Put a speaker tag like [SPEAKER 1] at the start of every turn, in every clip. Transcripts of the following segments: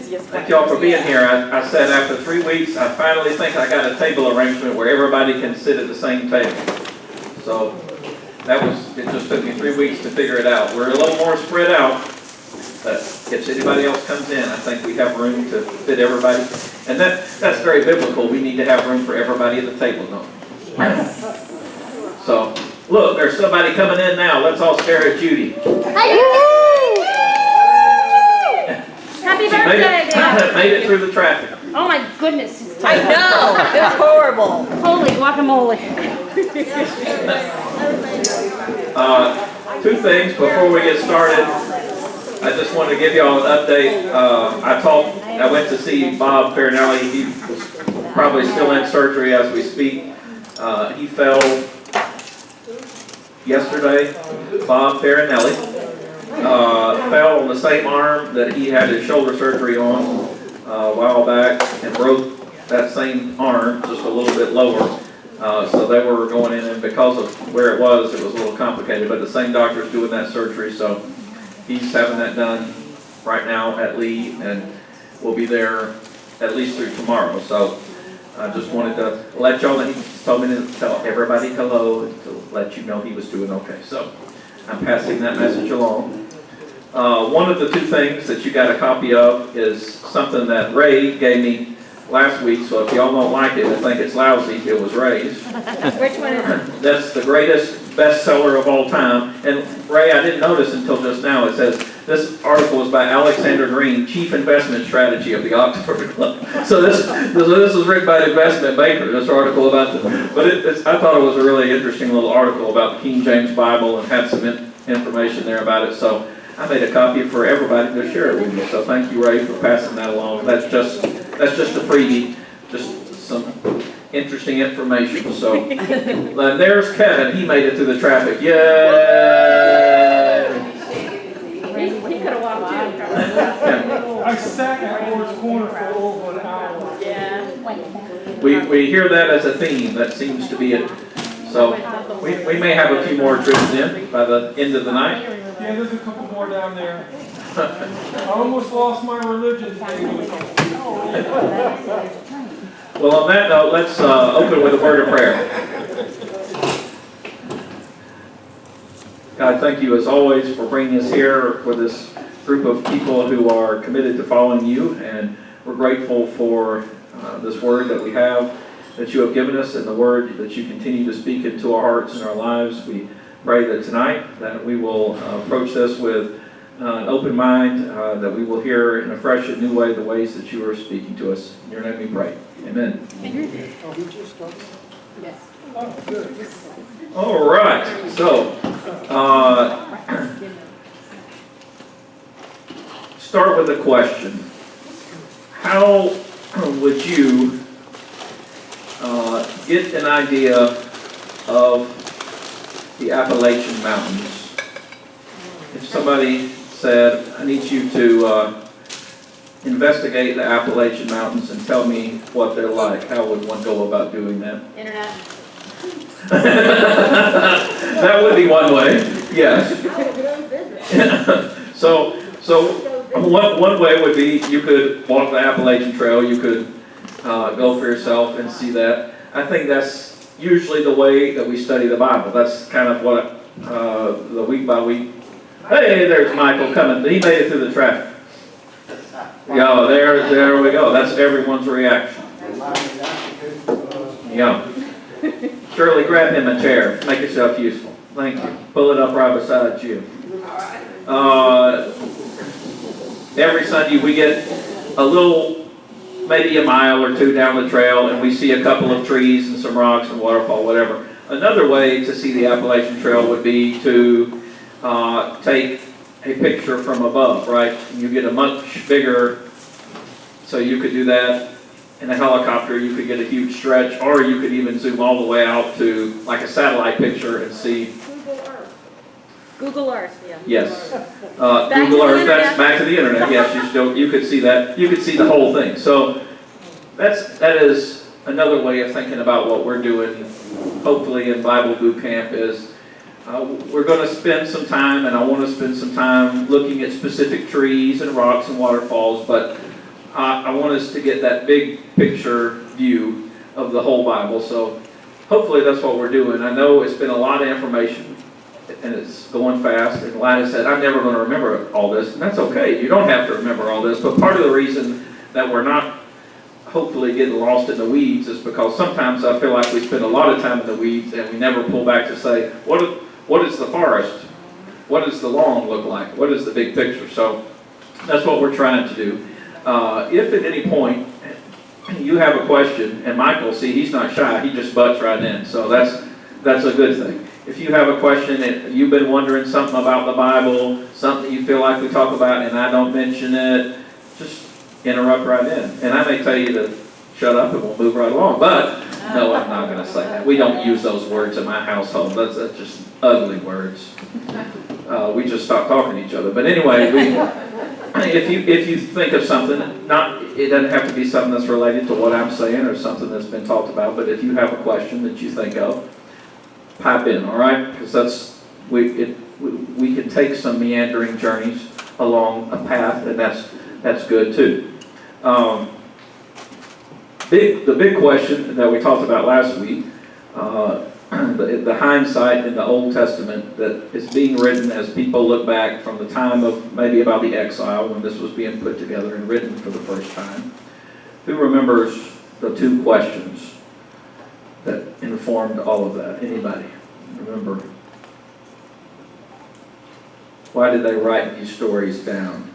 [SPEAKER 1] Thank y'all for being here. I said after 3 weeks, I finally think I got a table arrangement where everybody can sit at the same table. So it just took me 3 weeks to figure it out. We're a little more spread out, but if anybody else comes in, I think we have room to fit everybody. And that's very biblical. We need to have room for everybody at the table, don't we? So, look, there's somebody coming in now. Let's all stare at Judy.
[SPEAKER 2] Happy birthday, Dad.
[SPEAKER 1] Made it through the traffic.
[SPEAKER 2] Oh my goodness.
[SPEAKER 3] I know, it's horrible.
[SPEAKER 2] Holy guacamole.
[SPEAKER 1] Two things before we get started. I just want to give you all an update. I went to see Bob Farinelli. He was probably still in surgery as we speak. He fell yesterday. Bob Farinelli fell on the same arm that he had his shoulder surgery on a while back and broke that same arm just a little bit lower. So they were going in, and because of where it was a little complicated, but the same doctor's doing that surgery, so he's having that done right now at Lee, and we'll be there at least through tomorrow. So I just wanted to let y'all know. He told me to tell everybody hello and to let you know he was doing okay. So I'm passing that message along. One of the two things that you got a copy of is something that Ray gave me last week, so if y'all don't like it and think it's lousy, it was Ray's.
[SPEAKER 2] Which one is it?
[SPEAKER 1] That's the greatest bestseller of all time. And Ray, I didn't notice until just now, it says, this article is by Alexander Green, Chief Investment Strategy of the October Club. So this is written by an investment banker, this article about but I thought it was a really interesting little article about the King James Bible and had some information there about it. So I made a copy for everybody to share it with you. So thank you, Ray, for passing that along. That's just a freebie, just some interesting information. So there's Kevin. He made it through the traffic. Yay!
[SPEAKER 2] He could have walked too.
[SPEAKER 4] I sat at Ward's corner for over an hour.
[SPEAKER 2] Yeah.
[SPEAKER 1] We hear that as a theme. That seems to be it. So we may have a few more trips in by the end of the night.
[SPEAKER 4] Yeah, there's a couple more down there. I almost lost my religion.
[SPEAKER 1] Well, on that note, let's open with a word of prayer. God, thank you as always for bringing us here for this group of people who are committed to following you, and we're grateful for this word that we have, that you have given us, and the word that you continue to speak into our hearts and our lives. We pray that tonight that we will approach this with an open mind, that we will hear in a fresh and new way the ways that you are speaking to us. In your name we pray. Amen.
[SPEAKER 2] Yes.
[SPEAKER 1] All right. So, start with a question. How would you get an idea of the Appalachian Mountains? If somebody said, I need you to investigate the Appalachian Mountains and tell me what they're like, how would one go about doing that?
[SPEAKER 2] Internet.
[SPEAKER 1] That would be one way, yes. So one way would be you could walk the Appalachian Trail, you could go for yourself and see that. I think that's usually the way that we study the Bible. That's kind of what the week by week. Hey, there's Michael coming. He made it through the traffic. Yeah, there we go. That's everyone's reaction. Yeah. Shirley, grab him a chair. Make yourself useful. Thank you. Pull it up right beside you. Every Sunday we get a little, maybe a mile or two down the trail, and we see a couple of trees and some rocks and waterfall, whatever. Another way to see the Appalachian Trail would be to take a picture from above, right? You get a much bigger, so you could do that in a helicopter. You could get a huge stretch, or you could even zoom all the way out to like a satellite picture and see.
[SPEAKER 2] Google Earth, yeah.
[SPEAKER 1] Yes. Google Earth, that's back to the internet. Yes, you could see that. You could see the whole thing. So that is another way of thinking about what we're doing, hopefully in Bible Bootcamp, is we're going to spend some time, and I want to spend some time looking at specific trees and rocks and waterfalls, but I want us to get that big picture view of the whole Bible. So hopefully that's what we're doing. I know it's been a lot of information and it's going fast. And Lina said, I'm never going to remember all this. And that's okay. You don't have to remember all this. But part of the reason that we're not hopefully getting lost in the weeds is because sometimes I feel like we spend a lot of time in the weeds and we never pull back to say, what is the forest? What does the lawn look like? What is the big picture? So that's what we're trying to do. If at any point you have a question, and Michael, see, he's not shy, he just butts right in, so that's a good thing. If you have a question and you've been wondering something about the Bible, something you feel like we talk about and I don't mention it, just interrupt right in. And I may tell you to shut up and we'll move right along, but no, I'm not going to say that. We don't use those words in my household. That's just ugly words. We just stop talking to each other. But anyway, if you think of something, it doesn't have to be something that's related to what I'm saying or something that's been talked about, but if you have a question that you think of, pipe in, all right? Because we can take some meandering journeys along a path, and that's good too. The big question that we talked about last week, the hindsight in the Old Testament that is being written as people look back from the time of maybe about the exile when this was being put together and written for the first time. Who remembers the two questions that informed all of that? Anybody remember? Why did they write these stories down?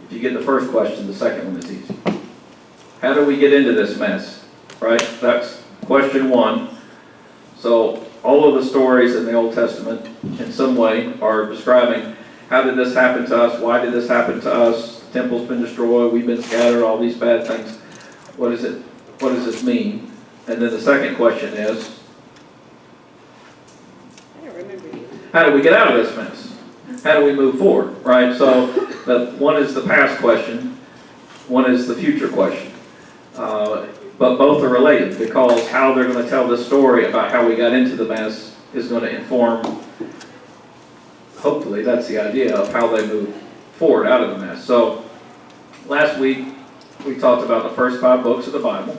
[SPEAKER 1] If you get the first question, the second one is easy. How do we get into this mess? Right? That's question one. So all of the stories in the Old Testament in some way are describing how did this happen to us? Why did this happen to us? The temple's been destroyed. We've been scattered. All these bad things. What is it? What does this mean? And then the second question is,
[SPEAKER 2] I don't remember you.
[SPEAKER 1] how do we get out of this mess? How do we move forward? Right? So one is the past question. One is the future question. But both are related because how they're going to tell this story about how we got into the mess is going to inform, hopefully that's the idea, of how they move forward out of the mess. So last week we talked about the first 5 books of the Bible: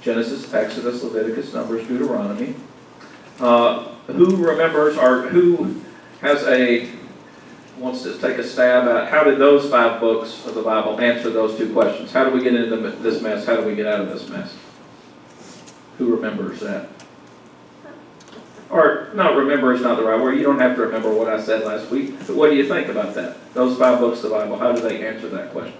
[SPEAKER 1] Genesis, Exodus, Leviticus, Numbers, Deuteronomy. Who remembers or who wants to take a stab at how did those 5 books of the Bible answer those 2 questions? How do we get into this mess? How do we get out of this mess? Who remembers that? Or, not remember is not the right word. You don't have to remember what I said last week. But what do you think about that? Those 5 books of the Bible, how do they answer that question?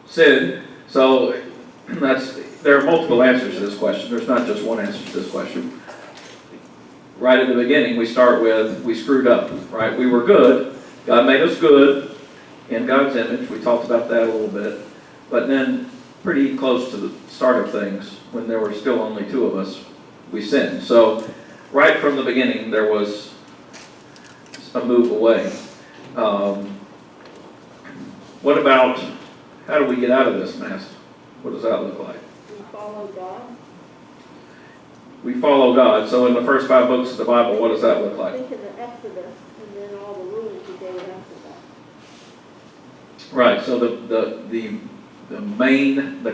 [SPEAKER 1] Sin. So, there are multiple answers to this question. There's not just one answer to this question. Right at the beginning, we start with, we screwed up, right? We were good. God made us good in God's image. We talked about that a little bit. But then, pretty close to the start of things, when there were still only 2 of us, we sinned. So, right from the beginning, there was a move away. What about, how do we get out of this mess? What does that look like?
[SPEAKER 5] We follow God.
[SPEAKER 1] We follow God. So in the first 5 books of the Bible, what does that look like?
[SPEAKER 5] Think of the Exodus and then all the rules he gave after that.
[SPEAKER 1] Right. So the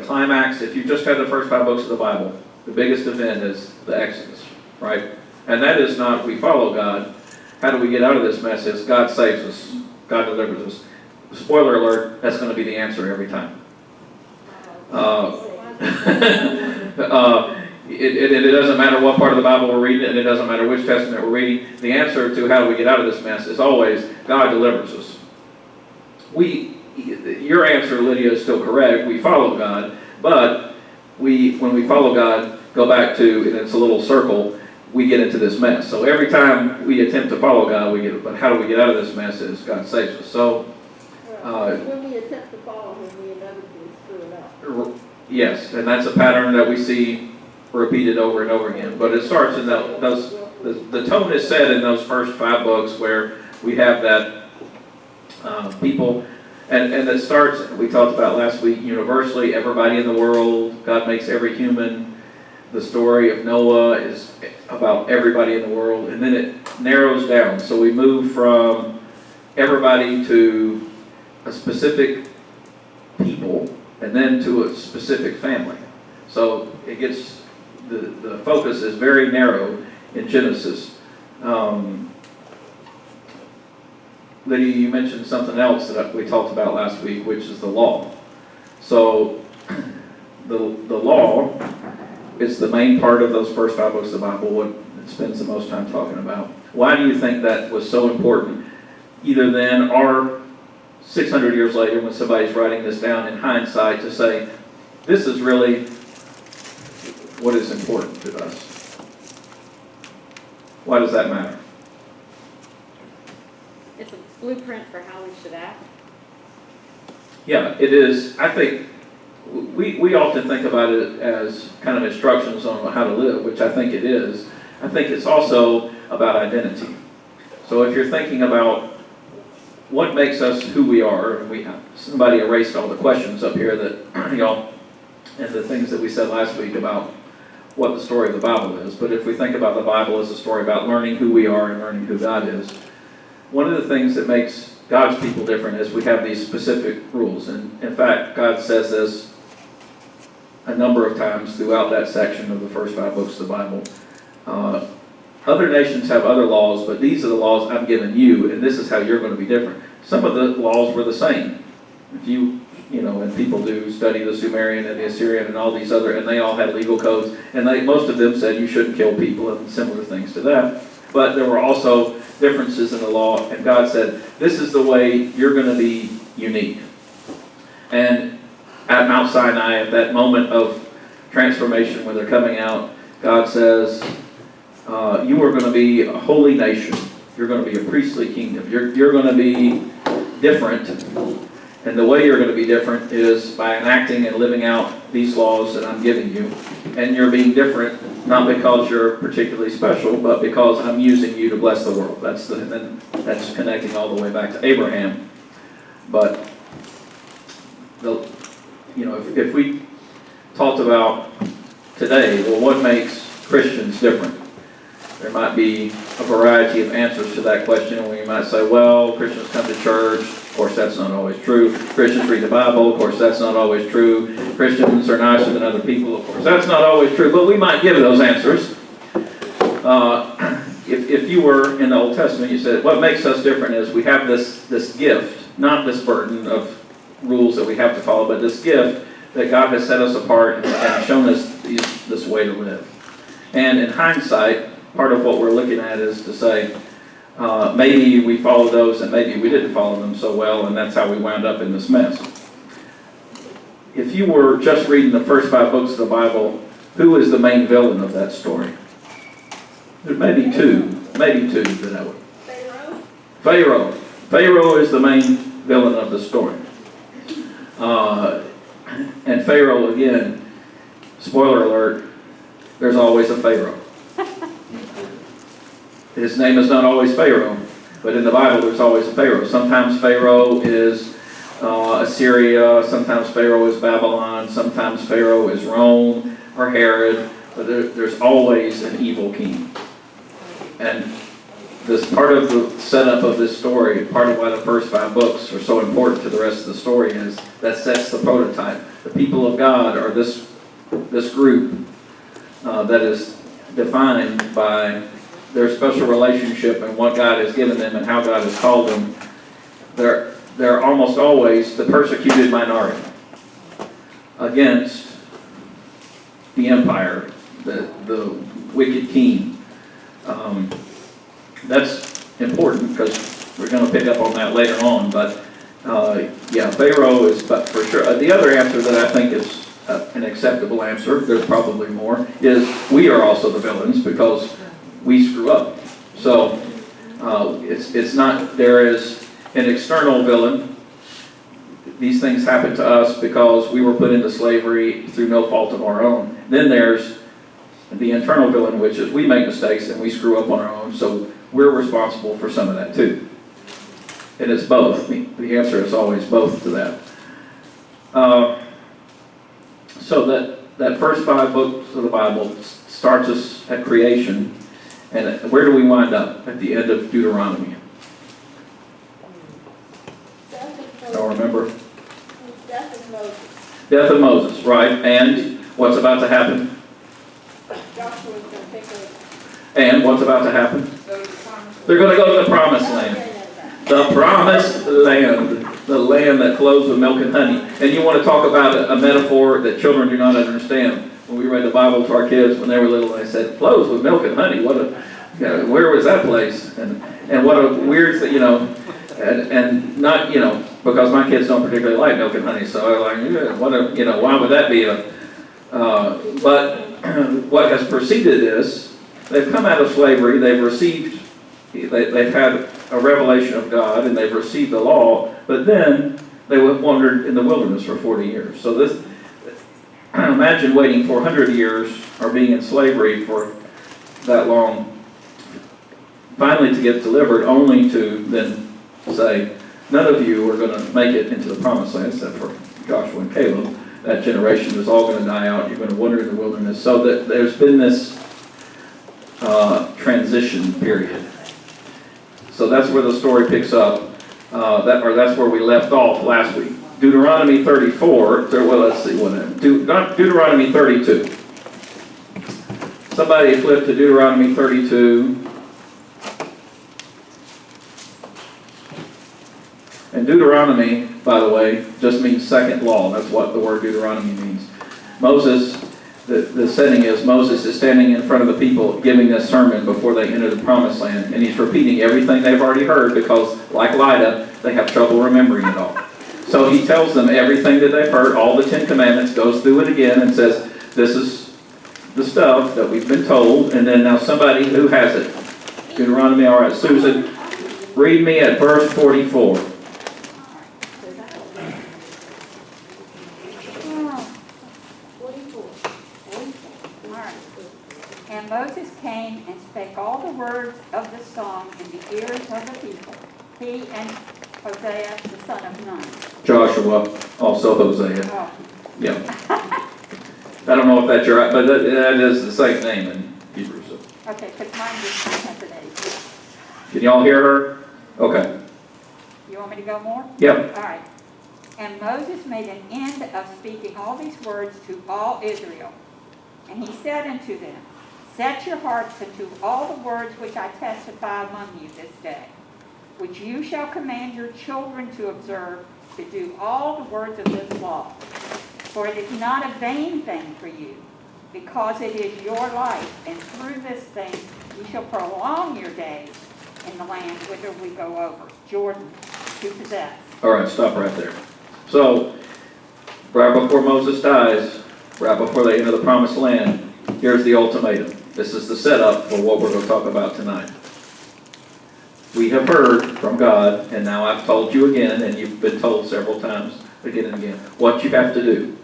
[SPEAKER 1] climax, if you just had the first 5 books of the Bible, the biggest event is the Exodus, right? And that is not we follow God. How do we get out of this mess? It's God saves us. God delivers us. Spoiler alert, that's going to be the answer every time. It doesn't matter what part of the Bible we're reading, and it doesn't matter which testament we're reading. The answer to how do we get out of this mess is always God delivers us. Your answer, Lydia, is still correct. We follow God, but when we follow God, go back to, and it's a little circle, we get into this mess. So every time we attempt to follow God, we get. But how do we get out of this mess? Is God saves us. So
[SPEAKER 5] when we attempt to follow him, we inevitably screw it up.
[SPEAKER 1] Yes, and that's a pattern that we see repeated over and over again. But it starts in the tone is set in those first 5 books where we have that people, and it starts, we talked about last week, universally, everybody in the world, God makes every human. The story of Noah is about everybody in the world, and then it narrows down. So we move from everybody to a specific people and then to a specific family. So it gets, the focus is very narrow in Genesis. Lydia, you mentioned something else that we talked about last week, which is the law. So the law is the main part of those first 5 books of the Bible, what it spends the most time talking about. Why do you think that was so important, either then or 600 years later when somebody's writing this down in hindsight to say, this is really what is important to us? Why does that matter?
[SPEAKER 2] It's a blueprint for how we should act.
[SPEAKER 1] Yeah, it is. I think we often think about it as kind of instructions on how to live, which I think it is. I think it's also about identity. So if you're thinking about what makes us who we are, somebody erased all the questions up here that, and the things that we said last week about what the story of the Bible is. But if we think about the Bible as a story about learning who we are and learning who God is, one of the things that makes God's people different is we have these specific rules. And in fact, God says this a number of times throughout that section of the first 5 books of the Bible. Other nations have other laws, but these are the laws I've given you, and this is how you're going to be different. Some of the laws were the same. If and people do study the Sumerian and the Assyrian and all these other, and they all had legal codes, and most of them said you shouldn't kill people and similar things to that. But there were also differences in the law, and God said, this is the way you're going to be unique. And at Mount Sinai, at that moment of transformation when they're coming out, God says, you are going to be a holy nation. You're going to be a priestly kingdom. You're going to be different. And the way you're going to be different is by enacting and living out these laws that I'm giving you. And you're being different not because you're particularly special, but because I'm using you to bless the world. That's connecting all the way back to Abraham. But if we talked about today, well, what makes Christians different? There might be a variety of answers to that question, and we might say, well, Christians come to church. Of course, that's not always true. Christians read the Bible. Of course, that's not always true. Christians are nicer than other people. Of course, that's not always true. But we might give those answers. If you were in the Old Testament, you said, what makes us different is we have this gift, not this burden of rules that we have to follow, but this gift that God has set us apart and shown us this way to live. And in hindsight, part of what we're looking at is to say, maybe we followed those and maybe we didn't follow them so well, and that's how we wound up in this mess. If you were just reading the first 5 books of the Bible, who is the main villain of that story? There may be two that I would. Pharaoh. Pharaoh is the main villain of the story. And Pharaoh, again, spoiler alert, there's always a Pharaoh. His name is not always Pharaoh, but in the Bible there's always a Pharaoh. Sometimes Pharaoh is Assyria, sometimes Pharaoh is Babylon, sometimes Pharaoh is Rome or Herod, but there's always an evil king. And this part of the setup of this story, part of why the first 5 books are so important to the rest of the story is that sets the prototype. The people of God are this group that is defined by their special relationship and what God has given them and how God has called them. They're almost always the persecuted minority against the empire, the wicked king. That's important because we're going to pick up on that later on. But Pharaoh is, but for sure. The other answer that I think is an acceptable answer, there's probably more, is we are also the villains because we screw up. So it's not, there is an external villain. These things happen to us because we were put into slavery through no fault of our own. Then there's the internal villain, which is we make mistakes and we screw up on our own, so we're responsible for some of that too. And it's both. The answer is always both to that. So that first 5 books of the Bible starts us at creation. And where do we wind up? At the end of Deuteronomy. remember?
[SPEAKER 5] Death of Moses.
[SPEAKER 1] Death of Moses, right? And what's about to happen?
[SPEAKER 5] Joshua's gonna take over.
[SPEAKER 1] And what's about to happen? They're going to go to the promised land. The promised land. The land that flows with milk and honey. And you want to talk about a metaphor that children do not understand. When we read the Bible to our kids when they were little, they said, flows with milk and honey. What a, where was that place? And what a weird, and not, because my kids don't particularly like milk and honey, so I'm like, yeah, what a, why would that be but what has preceded this, they've come out of slavery, they've had a revelation of God, and they've received the law, but then they wandered in the wilderness for 40 years. So this, imagine waiting 400 years or being in slavery for that long, finally to get delivered, only to then say, none of you are going to make it into the promised land, except for Joshua and Caleb. That generation is all going to die out. You're going to wander in the wilderness. So that there's been this transition period. So that's where the story picks up. That's where we left off last week. Deuteronomy 34. Let's see what Deuteronomy 32. Somebody flip to Deuteronomy 32. And Deuteronomy, by the way, just means second law. That's what the word Deuteronomy means. Moses, the setting is Moses is standing in front of the people giving this sermon before they enter the promised land. And he's repeating everything they've already heard because, like Lida, they have trouble remembering it all. So he tells them everything that they've heard, all the 10 Commandments, goes through it again and says, this is the stuff that we've been told. And then now somebody who has it. Deuteronomy, all right, Susan, read me at verse 44.
[SPEAKER 6] And Moses came and spake all the words of the song in the ears of the people, he and Hosea the son of Nun.
[SPEAKER 1] Joshua, also Hosea.
[SPEAKER 6] Oh.
[SPEAKER 1] Yeah. I don't know if that's right, but that is the same name in Hebrew. So.
[SPEAKER 6] Okay, because mine just has an H.
[SPEAKER 1] Can y'all hear her? Okay.
[SPEAKER 6] You want me to go more?
[SPEAKER 1] Yep.
[SPEAKER 6] All right. And Moses made an end of speaking all these words to all Israel. And he said unto them, set your hearts unto all the words which I testify among you this day, which you shall command your children to observe, to do all the words of this law. For it is not a vain thing for you, because it is your life, and through this thing you shall prolong your days in the land whither we go over, Jordan, to possess.
[SPEAKER 1] All right, stop right there. So, right before Moses dies, right before they enter the promised land, here's the ultimatum. This is the setup for what we're going to talk about tonight. We have heard from God, and now I've told you again, and you've been told several times, again and again, what you have to do.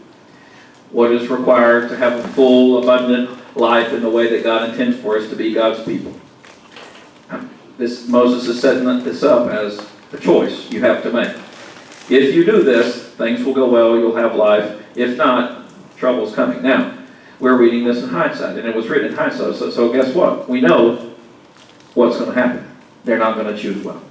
[SPEAKER 1] What is required to have a full, abundant life in the way that God intends for us to be God's people. Moses is setting this up as a choice you have to make. If you do this, things will go well, you'll have life. If not, trouble's coming. Now, we're reading this in hindsight, and it was written in hindsight, so guess what? We know what's going to happen. They're not going to choose well.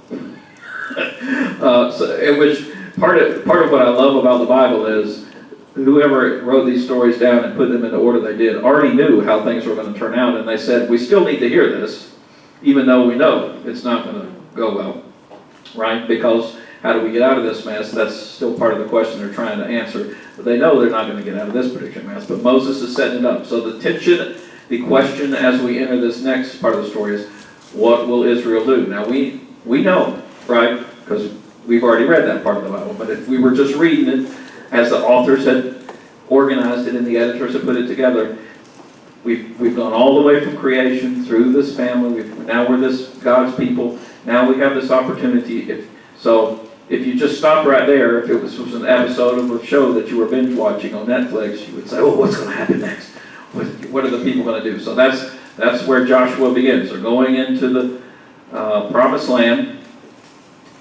[SPEAKER 1] Which part of what I love about the Bible is whoever wrote these stories down and put them in the order they did already knew how things were going to turn out, and they said, we still need to hear this, even though we know it's not going to go well, right? Because how do we get out of this mess? That's still part of the question they're trying to answer. But they know they're not going to get out of this particular mess. But Moses is setting it up. So the tension, the question as we enter this next part of the story is, what will Israel do? Now we know, right? Because we've already read that part of the Bible. But if we were just reading it as the authors had organized it and the editors had put it together, we've gone all the way from creation through this family. Now we're this God's people. Now we have this opportunity. If you just stop right there, if it was an episode of a show that you were binge watching on Netflix, you would say, oh, what's going to happen next? What are the people going to do? So that's where Joshua begins. They're going into the promised land,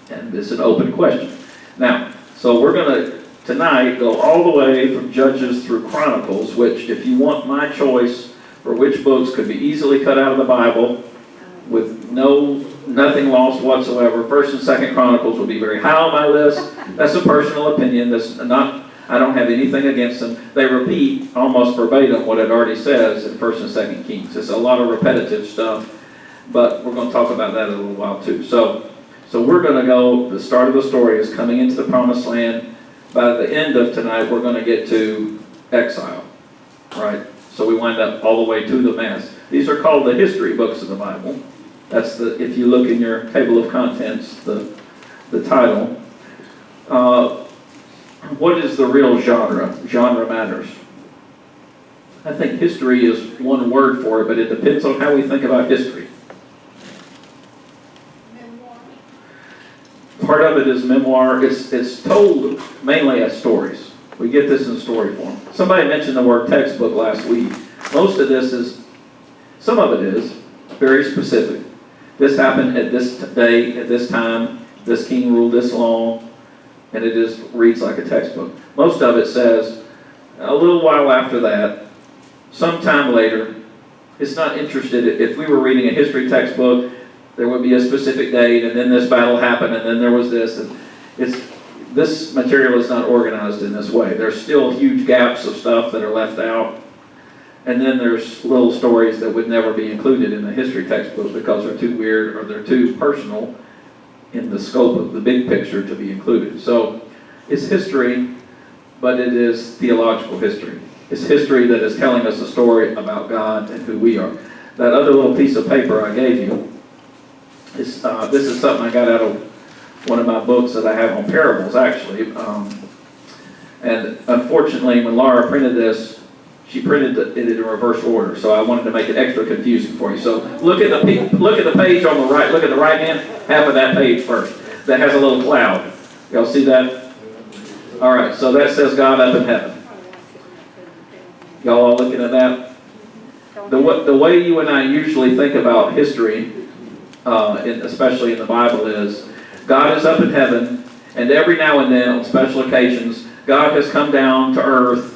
[SPEAKER 1] and it's an open question. Now, so we're going to, tonight, go all the way from Judges through Chronicles, which, if you want my choice for which books could be easily cut out of the Bible with no nothing lost whatsoever. First and Second Chronicles will be very high on my list. That's a personal opinion. That's not, I don't have anything against them. They repeat almost verbatim what it already says in First and Second Kings. It's a lot of repetitive stuff, but we're going to talk about that in a little while too. So we're going to go, the start of the story is coming into the promised land. By the end of tonight, we're going to get to exile, right? So we wind up all the way to the Mass. These are called the history books of the Bible. That's the, if you look in your table of contents, the title. What is the real genre? Genre matters. I think history is one word for it, but it depends on how we think about history. Part of it is memoir. It's told mainly as stories. We get this in story form. Somebody mentioned the word textbook last week. Most of this is, some of it is very specific. This happened at this day, at this time, this king ruled this long, and it reads like a textbook. Most of it says, a little while after that, sometime later, it's not interested. If we were reading a history textbook, there would be a specific date, and then this battle happened, and then there was this. And this material is not organized in this way. There's still huge gaps of stuff that are left out. And then there's little stories that would never be included in the history textbook because they're too weird or they're too personal in the scope of the big picture to be included. So it's history, but it is theological history. It's history that is telling us a story about God and who we are. That other little piece of paper I gave you, this is something I got out of one of my books that I have on parables, actually. And unfortunately, when Laura printed this, she printed it in reverse order, so I wanted to make it extra confusing for you. So look at the page on the right. Look at the right hand half of that page first. That has a little cloud. Y'all see that? All right. So that says God up in heaven. Y'all all looking at that? The way you and I usually think about history, especially in the Bible, is God is up in heaven, and every now and then, on special occasions, God has come down to earth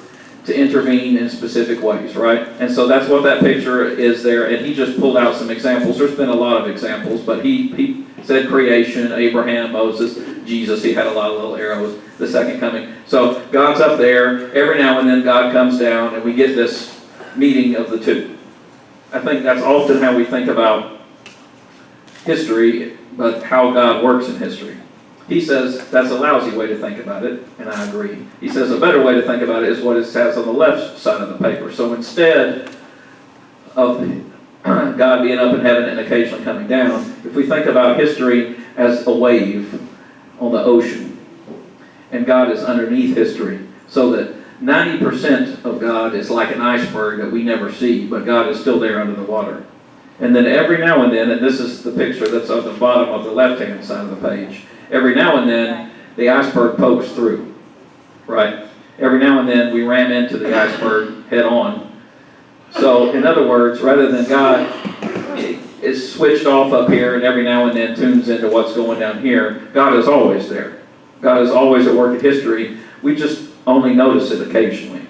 [SPEAKER 1] to intervene in specific ways, right? And so that's what that picture is there, and he just pulled out some examples. There's been a lot of examples, but he said creation, Abraham, Moses, Jesus. He had a lot of little arrows, the second coming. So God's up there. Every now and then God comes down, and we get this meeting of the two. I think that's often how we think about history, but how God works in history. He says that's a lousy way to think about it, and I agree. He says a better way to think about it is what it says on the left side of the paper. So instead of God being up in heaven and occasionally coming down, if we think about history as a wave on the ocean, and God is underneath history, so that 90% of God is like an iceberg that we never see, but God is still there under the water. And then every now and then, and this is the picture that's on the bottom of the left-hand side of the page, every now and then, the iceberg pokes through, right? Every now and then, we ram into the iceberg head on. So, in other words, rather than God is switched off up here and every now and then tunes into what's going down here, God is always there. God is always at work in history. We just only notice it occasionally.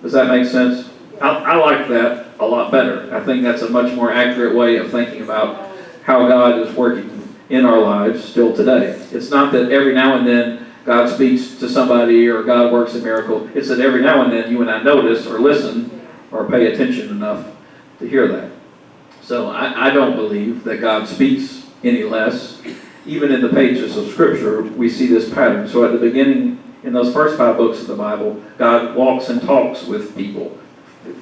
[SPEAKER 1] Does that make sense? I like that a lot better. I think that's a much more accurate way of thinking about how God is working in our lives still today. It's not that every now and then God speaks to somebody or God works a miracle. It's that every now and then you and I notice or listen or pay attention enough to hear that. So I don't believe that God speaks any less. Even in the pages of Scripture, we see this pattern. So at the beginning, in those first 5 books of the Bible, God walks and talks with people,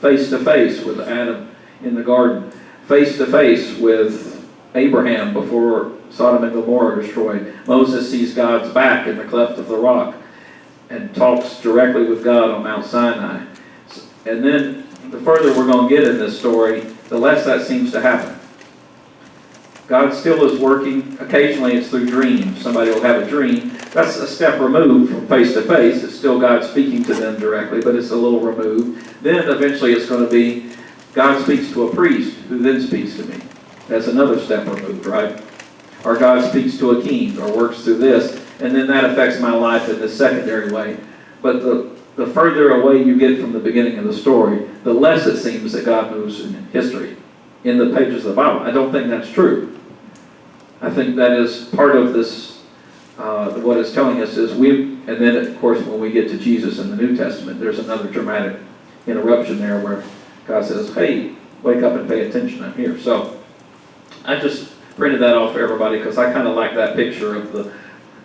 [SPEAKER 1] face to face with Adam in the garden, face to face with Abraham before Sodom and Gomorrah are destroyed. Moses sees God's back in the cleft of the rock and talks directly with God on Mount Sinai. And then the further we're going to get in this story, the less that seems to happen. God still is working. Occasionally it's through dreams. Somebody will have a dream. That's a step removed from face to face. It's still God speaking to them directly, but it's a little removed. Then eventually it's going to be God speaks to a priest who then speaks to me. That's another step removed, right? Or God speaks to a king or works through this, and then that affects my life in this secondary way. But the further away you get from the beginning of the story, the less it seems that God moves in history, in the pages of the Bible. I don't think that's true. I think that is part of this, what it's telling us is and then of course when we get to Jesus in the New Testament, there's another dramatic interruption there where God says, hey, wake up and pay attention, I'm here. So I just printed that off for everybody because I kind of like that picture of the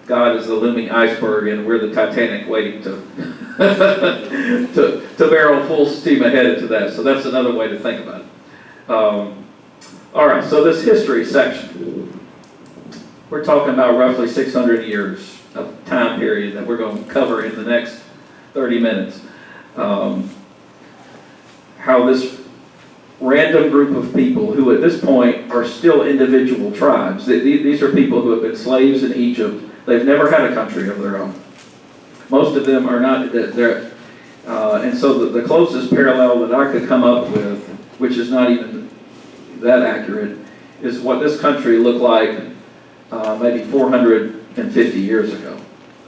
[SPEAKER 1] God is the looming iceberg and we're the Titanic waiting to to barrel full steam ahead into that. So that's another way to think about it. All right, so this history section, we're talking about roughly 600 years of time period that we're going to cover in the next 30 minutes. How this random group of people who at this point are still individual tribes. These are people who have been slaves in Egypt. They've never had a country of their own. Most of them are not, and so the closest parallel that I could come up with, which is not even that accurate, is what this country looked like maybe 450 years ago.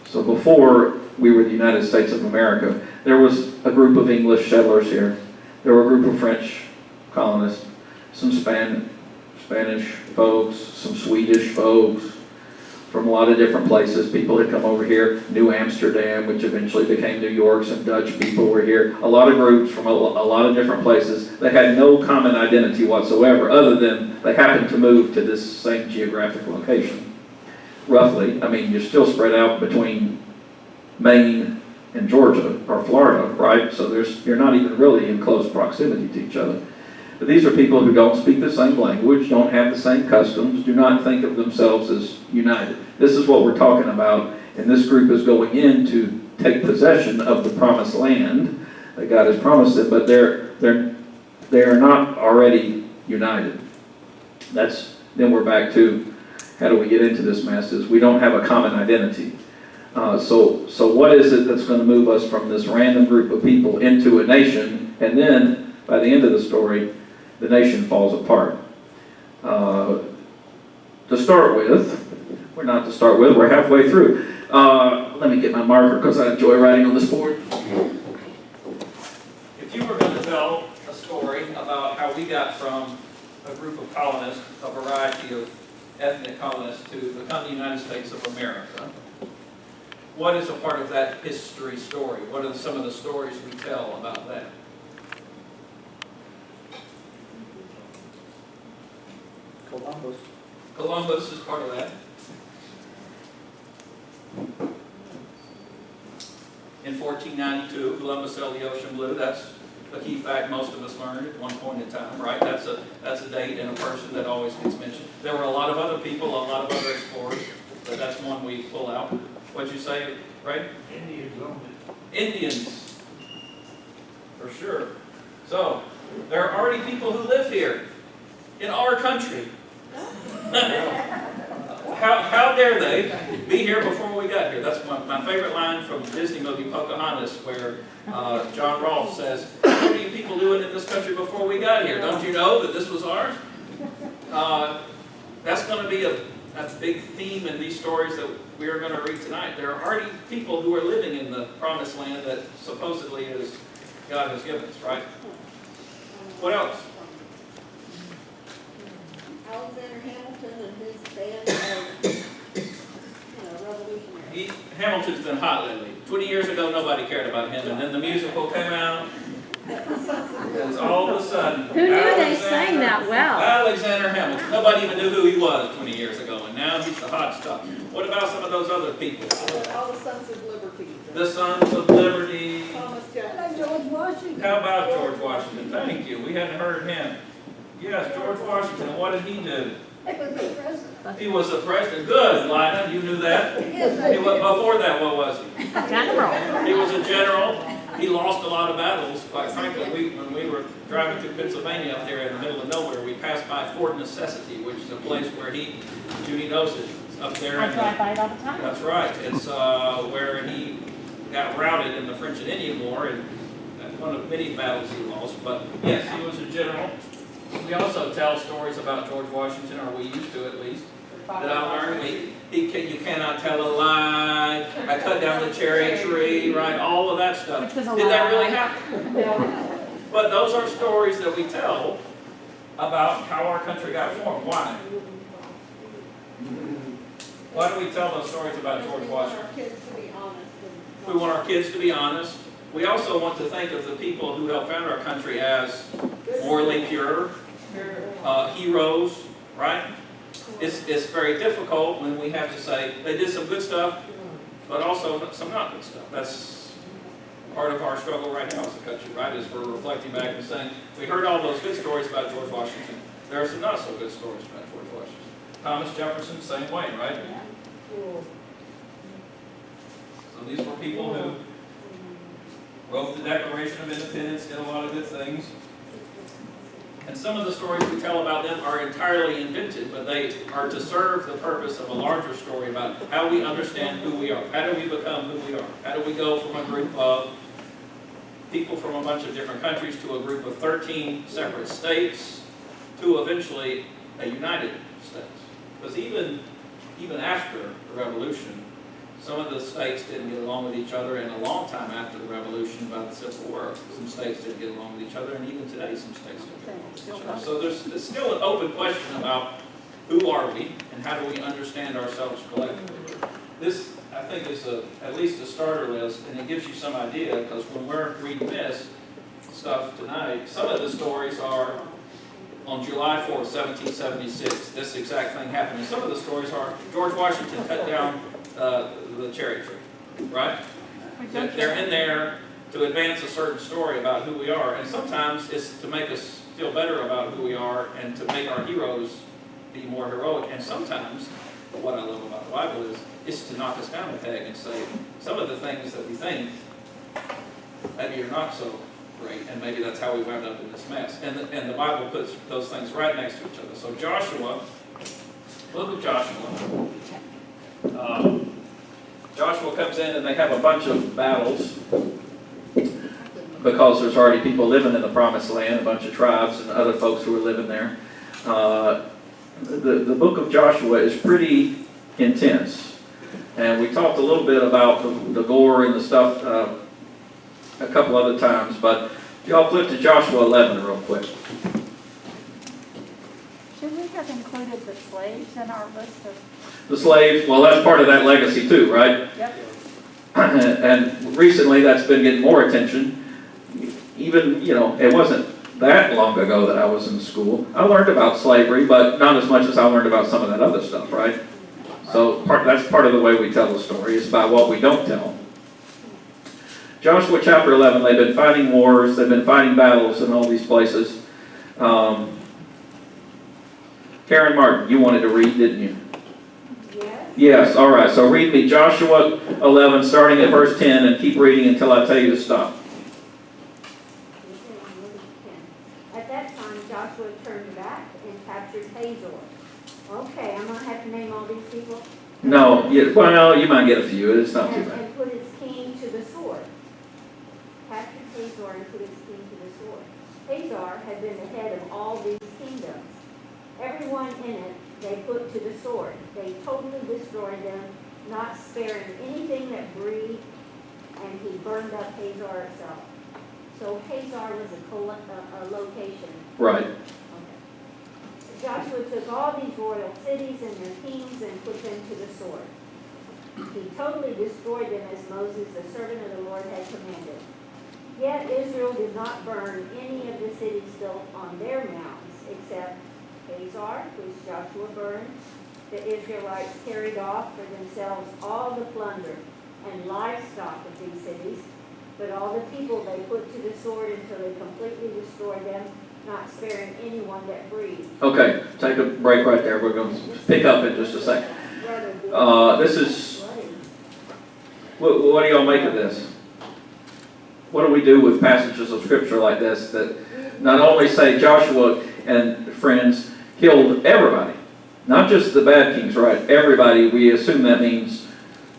[SPEAKER 1] So before we were the United States of America, there was a group of English settlers here. There were a group of French colonists, some Spanish folks, some Swedish folks, from a lot of different places. People had come over here. New Amsterdam, which eventually became New York. Some Dutch people were here. A lot of groups from a lot of different places that had no common identity whatsoever, other than they happened to move to this same geographic location. Roughly, I mean, you're still spread out between Maine and Georgia, or Florida, right? So you're not even really in close proximity to each other. But these are people who don't speak the same language, don't have the same customs, do not think of themselves as united. This is what we're talking about, and this group is going in to take possession of the promised land that God has promised them, but they are not already united. Then we're back to how do we get into this mess? Is we don't have a common identity. So what is it that's going to move us from this random group of people into a nation, and then by the end of the story, the nation falls apart. To start with, we're halfway through. Let me get my marker because I enjoy writing on this board.
[SPEAKER 7] If you were going to tell a story about how we got from a group of colonists, a variety of ethnic colonists, to become the United States of America, what is a part of that history story? What are some of the stories we tell about that? Columbus is part of that. In 1492, Columbus sailed the ocean blue. That's a key fact most of us learned at one point in time, right? That's a date and a person that always gets mentioned. There were a lot of other people, a lot of other explorers, but that's one we pull out. What'd you say, right? Indians, for sure. So, there are already people who live here in our country. How dare they be here before we got here? That's my favorite line from the Disney movie Pocahontas, where John Rolfe says, what are you people doing in this country before we got here? Don't you know that this was ours? That's going to be a big theme in these stories that we are going to read tonight. There are already people who are living in the promised land that supposedly is God has given us, right? What else?
[SPEAKER 5] Alexander Hamilton and his band of, revolutionaries.
[SPEAKER 7] Hamilton's been hot lately. 20 years ago, nobody cared about him, and then the musical came out, and all of a sudden,
[SPEAKER 2] Who knew they sang that well?
[SPEAKER 7] Alexander Hamilton. Nobody even knew who he was 20 years ago, and now he's the hot stuff. What about some of those other people?
[SPEAKER 5] All the Sons of Liberty.
[SPEAKER 7] The Sons of Liberty.
[SPEAKER 5] Thomas Jefferson. George Washington.
[SPEAKER 7] How about George Washington? Thank you. We hadn't heard him. Yes, George Washington. And what did he do?
[SPEAKER 5] He was the president.
[SPEAKER 7] He was the president. Good, Lina. You knew that. Before that, what was he?
[SPEAKER 2] General.
[SPEAKER 7] He was a general. He lost a lot of battles. Quite frankly, when we were driving through Pennsylvania up there in the middle of nowhere, we passed by Fort Necessity, which is a place where Judy knows it, up there.
[SPEAKER 2] I drive by it all the time.
[SPEAKER 7] That's right. It's where he got routed in the French and Indian War, and one of many battles he lost. But yes, he was a general. We also tell stories about George Washington, or we used to at least, that I learned. You cannot tell a lie. I cut down the cherry tree, right? All of that stuff. Did that really happen?
[SPEAKER 2] No.
[SPEAKER 7] But those are stories that we tell about how our country got formed. Why? Why do we tell those stories about George Washington?
[SPEAKER 5] We want our kids to be honest.
[SPEAKER 7] We want our kids to be honest. We also want to think of the people who helped found our country as morally pure, heroes, right? It's very difficult when we have to say they did some good stuff, but also some not good stuff. That's part of our struggle right now as a country, right? Is we're reflecting back and saying, we heard all those good stories about George Washington. There are some not so good stories about George Washington. Thomas Jefferson, same way, right? So these were people who wrote the Declaration of Independence, did a lot of good things. And some of the stories we tell about them are entirely invented, but they are to serve the purpose of a larger story about how we understand who we are. How do we become who we are? How do we go from a group of people from a bunch of different countries to a group of 13 separate states to eventually a United States? Because even after the Revolution, some of the states didn't get along with each other, and a long time after the Revolution, about the Civil War, some states didn't get along with each other, and even today some states don't get along with each other. So there's still an open question about who are we, and how do we understand ourselves collectively. This, I think, is at least a starter list, and it gives you some idea, because when we're reading this stuff tonight, some of the stories are on July 4th, 1776, this exact thing happened. And some of the stories are George Washington cut down the cherry tree, right? They're in there to advance a certain story about who we are, and sometimes it's to make us feel better about who we are and to make our heroes be more heroic. And sometimes, what I love about the Bible is it's to knock us down a peg and say some of the things that we think maybe are not so great, and maybe that's how we wound up in this mess. And the Bible puts those things right next to each other. So Joshua, book of Joshua. Joshua comes in and they have a bunch of battles because there's already people living in the promised land, a bunch of tribes and other folks who are living there. The book of Joshua is pretty intense. And we talked a little bit about the gore and the stuff a couple other times, but if y'all flip to Joshua 11 real quick.
[SPEAKER 6] Should we have included the slaves in our list of?
[SPEAKER 1] The slaves, well, that's part of that legacy too, right?
[SPEAKER 6] Yep.
[SPEAKER 1] And recently that's been getting more attention. Even, it wasn't that long ago that I was in school. I learned about slavery, but not as much as I learned about some of that other stuff, right? So that's part of the way we tell the story, is by what we don't tell. Joshua chapter 11, they've been fighting wars, they've been fighting battles in all these places. Karen Martin, you wanted to read, didn't you?
[SPEAKER 5] Yes.
[SPEAKER 1] Yes, all right. So read me Joshua 11, starting at verse 10, and keep reading until I tell you to stop.
[SPEAKER 5] At that time, Joshua turned back and captured Hazor. Okay, I'm going to have to name all these people.
[SPEAKER 1] No, well, you might get a few. It's not too bad.
[SPEAKER 5] And put its king to the sword. Captured Hazor and put its king to the sword. Hazor had been the head of all these kingdoms. Everyone in it they put to the sword. They totally destroyed them, not sparing anything that breathed, and he burned up Hazor itself. So Hazor was a location.
[SPEAKER 1] Right.
[SPEAKER 5] Okay. Joshua took all these royal cities and their kings and put them to the sword. He totally destroyed them as Moses, the servant of the Lord, had commanded. Yet Israel did not burn any of the cities built on their mountains, except Hazor, which Joshua burned. The Israelites carried off for themselves all the plunder and livestock of these cities, but all the people they put to the sword until they completely destroyed them, not sparing anyone that breathed.
[SPEAKER 1] Okay, take a break right there. We're going to pick up in just a second. This is, what do y'all make of this? What do we do with passages of scripture like this that not only say Joshua and friends killed everybody, not just the bad kings, right? Everybody, we assume that means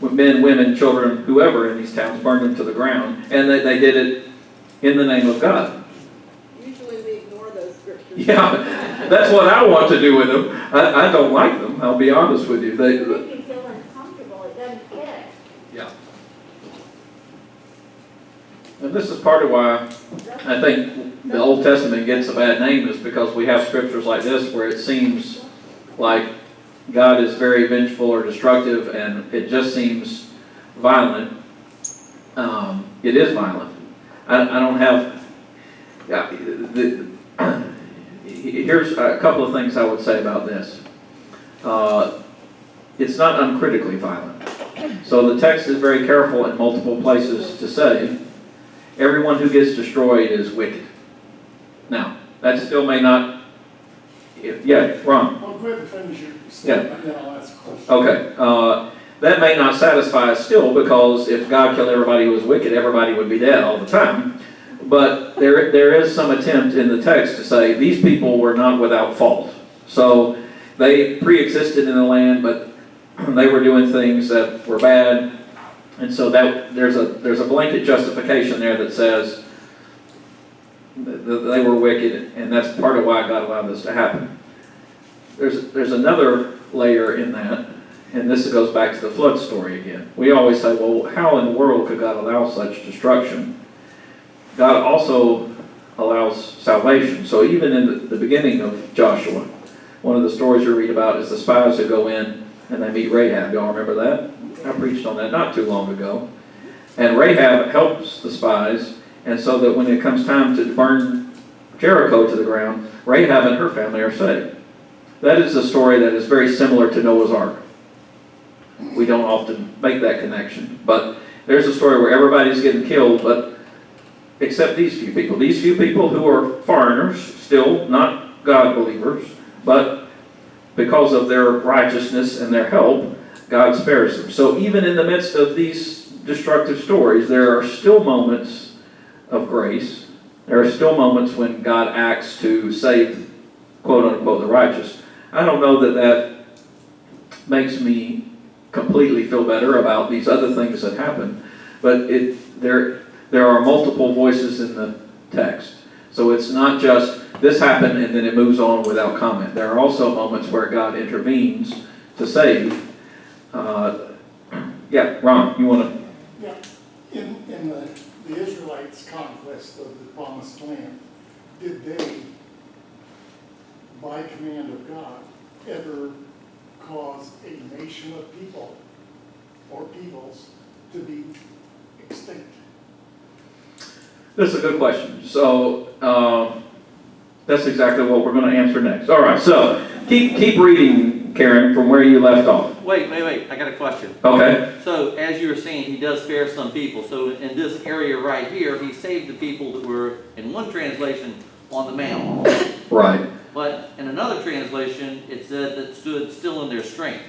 [SPEAKER 1] men, women, children, whoever in these towns, burned them to the ground, and that they did it in the name of God.
[SPEAKER 3] Usually we ignore those scriptures.
[SPEAKER 1] Yeah, that's what I want to do with them. I don't like them, I'll be honest with you.
[SPEAKER 5] They make you feel uncomfortable. It doesn't fit.
[SPEAKER 1] Yeah. And this is part of why I think the Old Testament gets a bad name, is because we have scriptures like this where it seems like God is very vengeful or destructive, and it just seems violent. It is violent. I don't have, yeah, here's a couple of things I would say about this. It's not uncritically violent. So the text is very careful in multiple places to say, everyone who gets destroyed is wicked. Now, that still may not, yeah, Ron.
[SPEAKER 8] Well, go ahead and finish your statement, then I'll ask a question.
[SPEAKER 1] Okay, that may not satisfy us still, because if God killed everybody who was wicked, everybody would be dead all the time. But there is some attempt in the text to say these people were not without fault. So they pre-existed in the land, but they were doing things that were bad, and so that there's a blanket justification there that says that they were wicked, and that's part of why God allowed this to happen. There's another layer in that, and this goes back to the flood story again. We always say, well, how in the world could God allow such destruction? God also allows salvation. So even in the beginning of Joshua, one of the stories you read about is the spies who go in and they meet Rahab. Y'all remember that? I preached on that not too long ago. And Rahab helps the spies, and so that when it comes time to burn Jericho to the ground, Rahab and her family are saved. That is a story that is very similar to Noah's Ark. We don't often make that connection, but there's a story where everybody's getting killed, but except these few people. These few people who are foreigners, still not God believers, but because of their righteousness and their help, God spares them. So even in the midst of these destructive stories, there are still moments of grace. There are still moments when God acts to save, quote unquote, the righteous. I don't know that that makes me completely feel better about these other things that happen, but there are multiple voices in the text. So it's not just this happened and then it moves on without comment. There are also moments where God intervenes to save. Yeah, Ron, you want to?
[SPEAKER 8] Yeah, in the Israelites' conquest of the Promised Land, did they, by command of God, ever cause a nation of people or peoples to be extinct?
[SPEAKER 1] This is a good question. So that's exactly what we're going to answer next. All right, so keep reading, Karen, from where you left off.
[SPEAKER 9] Wait, I got a question.
[SPEAKER 1] Okay.
[SPEAKER 9] So, as you were saying, he does spare some people. So, in this area right here, he saved the people that were, in one translation, on the mount.
[SPEAKER 1] Right.
[SPEAKER 9] But in another translation, it said that stood still in their strength.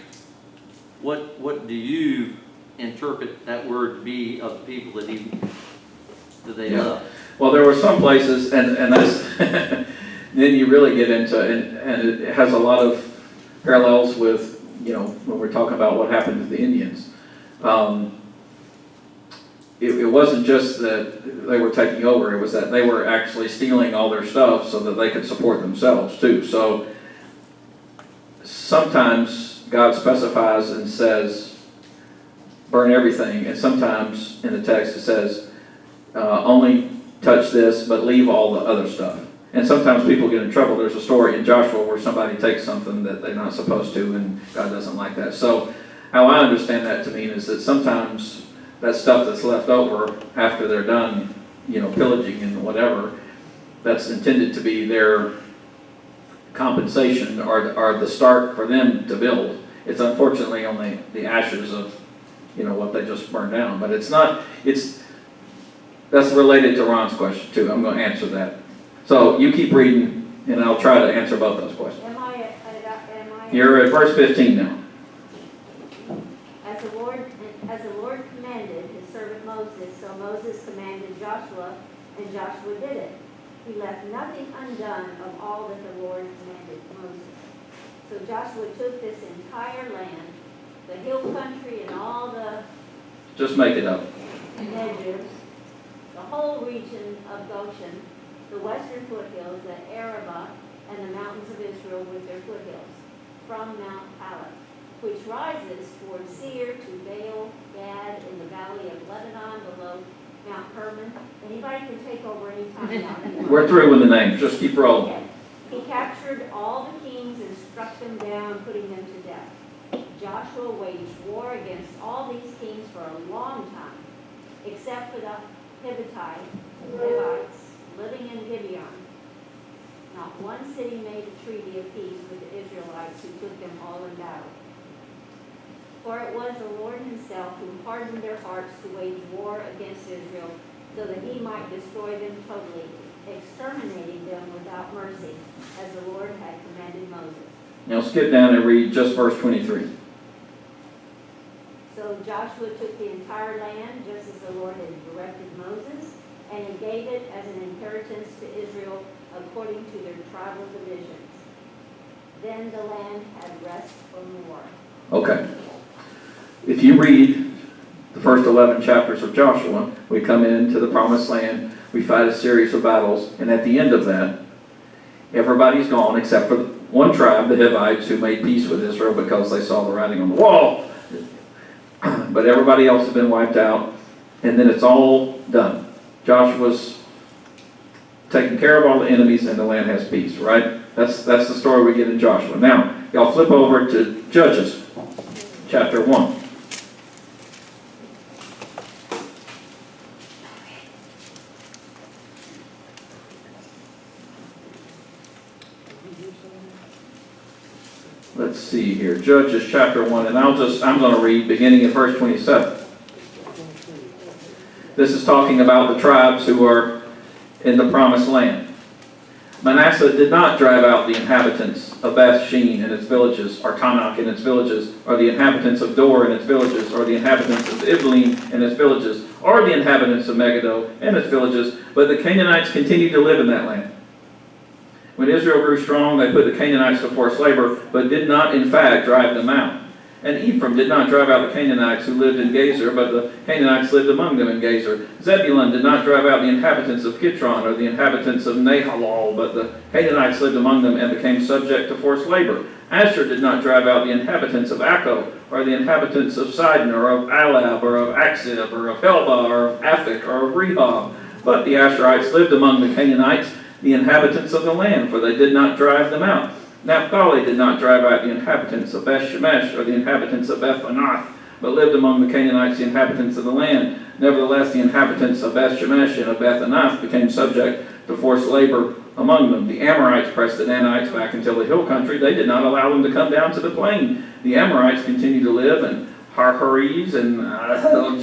[SPEAKER 9] What do you interpret that word to be of the people that they love?
[SPEAKER 1] Well, there were some places, and that's then you really get into, and it has a lot of parallels with, when we're talking about what happened to the Indians. It wasn't just that they were taking over, it was that they were actually stealing all their stuff so that they could support themselves too. So sometimes God specifies and says, burn everything, and sometimes in the text it says, only touch this, but leave all the other stuff. And sometimes people get in trouble. There's a story in Joshua where somebody takes something that they're not supposed to, and God doesn't like that. So how I understand that to mean is that sometimes that stuff that's left over after they're done, pillaging and whatever, that's intended to be their compensation or the start for them to build. It's unfortunately only the ashes of, what they just burned down. But that's related to Ron's question too. I'm going to answer that. So you keep reading, and I'll try to answer both those questions.
[SPEAKER 5] Am I?
[SPEAKER 1] You're at verse 15 now.
[SPEAKER 5] As the Lord commanded his servant Moses, so Moses commanded Joshua, and Joshua did it. He left nothing undone of all that the Lord commanded Moses. So Joshua took this entire land, the hill country and all the
[SPEAKER 1] Just make it up.
[SPEAKER 5] Negev, the whole region of Goshen, the western foothills, the Arabah, and the mountains of Israel with their foothills, from Mount Palat, which rises toward Seir to Baal Gad in the valley of Lebanon below Mount Hermon. Anybody can take over any time now.
[SPEAKER 1] We're through with the names. Just keep rolling.
[SPEAKER 5] Okay. He captured all the kings and struck them down, putting them to death. Joshua waged war against all these kings for a long time, except for the Hivites living in Gibeon. Not one city made a treaty of peace with the Israelites, who took them all in battle. For it was the Lord himself who hardened their hearts to wage war against Israel, so that he might destroy them totally, exterminating them without mercy, as the Lord had commanded Moses.
[SPEAKER 1] Now skip down and read just verse 23.
[SPEAKER 5] So Joshua took the entire land, just as the Lord had directed Moses, and he gave it as an inheritance to Israel according to their tribal divisions. Then the land had rest from war.
[SPEAKER 1] Okay. If you read the first 11 chapters of Joshua, we come into the promised land, we fight a series of battles, and at the end of that, everybody's gone except for one tribe, the Hivites, who made peace with Israel because they saw the writing on the wall. But everybody else has been wiped out, and then it's all done. Joshua's taking care of all the enemies, and the land has peace, right? That's the story we get in Joshua. Now, y'all flip over to Judges, chapter 1. Let's see here, Judges chapter 1, and I'm going to read beginning at verse 27. This is talking about the tribes who are in the promised land. Manasseh did not drive out the inhabitants of Beth-shean and its villages, or Tanakh and its villages, or the inhabitants of Dor and its villages, or the inhabitants of Iblim and its villages, or the inhabitants of Megiddo and its villages, but the Canaanites continued to live in that land. When Israel grew strong, they put the Canaanites to forced labor, but did not, in fact, drive them out. And Ephraim did not drive out the Canaanites who lived in Gezer, but the Canaanites lived among them in Gezer. Zebulun did not drive out the inhabitants of Kitron or the inhabitants of Nahalal, but the Canaanites lived among them and became subject to forced labor. Asher did not drive out the inhabitants of Akko, or the inhabitants of Sidon, or of Alab, or of Aksib, or of Helba, or of Aphik, or of Rehob. But the Asherites lived among the Canaanites, the inhabitants of the land, for they did not drive them out. Naphtali did not drive out the inhabitants of Beth-Shemesh or the inhabitants of Beth-Anath, but lived among the Canaanites, the inhabitants of the land. Nevertheless, the inhabitants of Beth-Shemesh and of Beth-Anath became subject to forced labor among them. The Amorites pressed the Danites back until the hill country. They did not allow them to come down to the plain. The Amorites continued to live in Harhariz and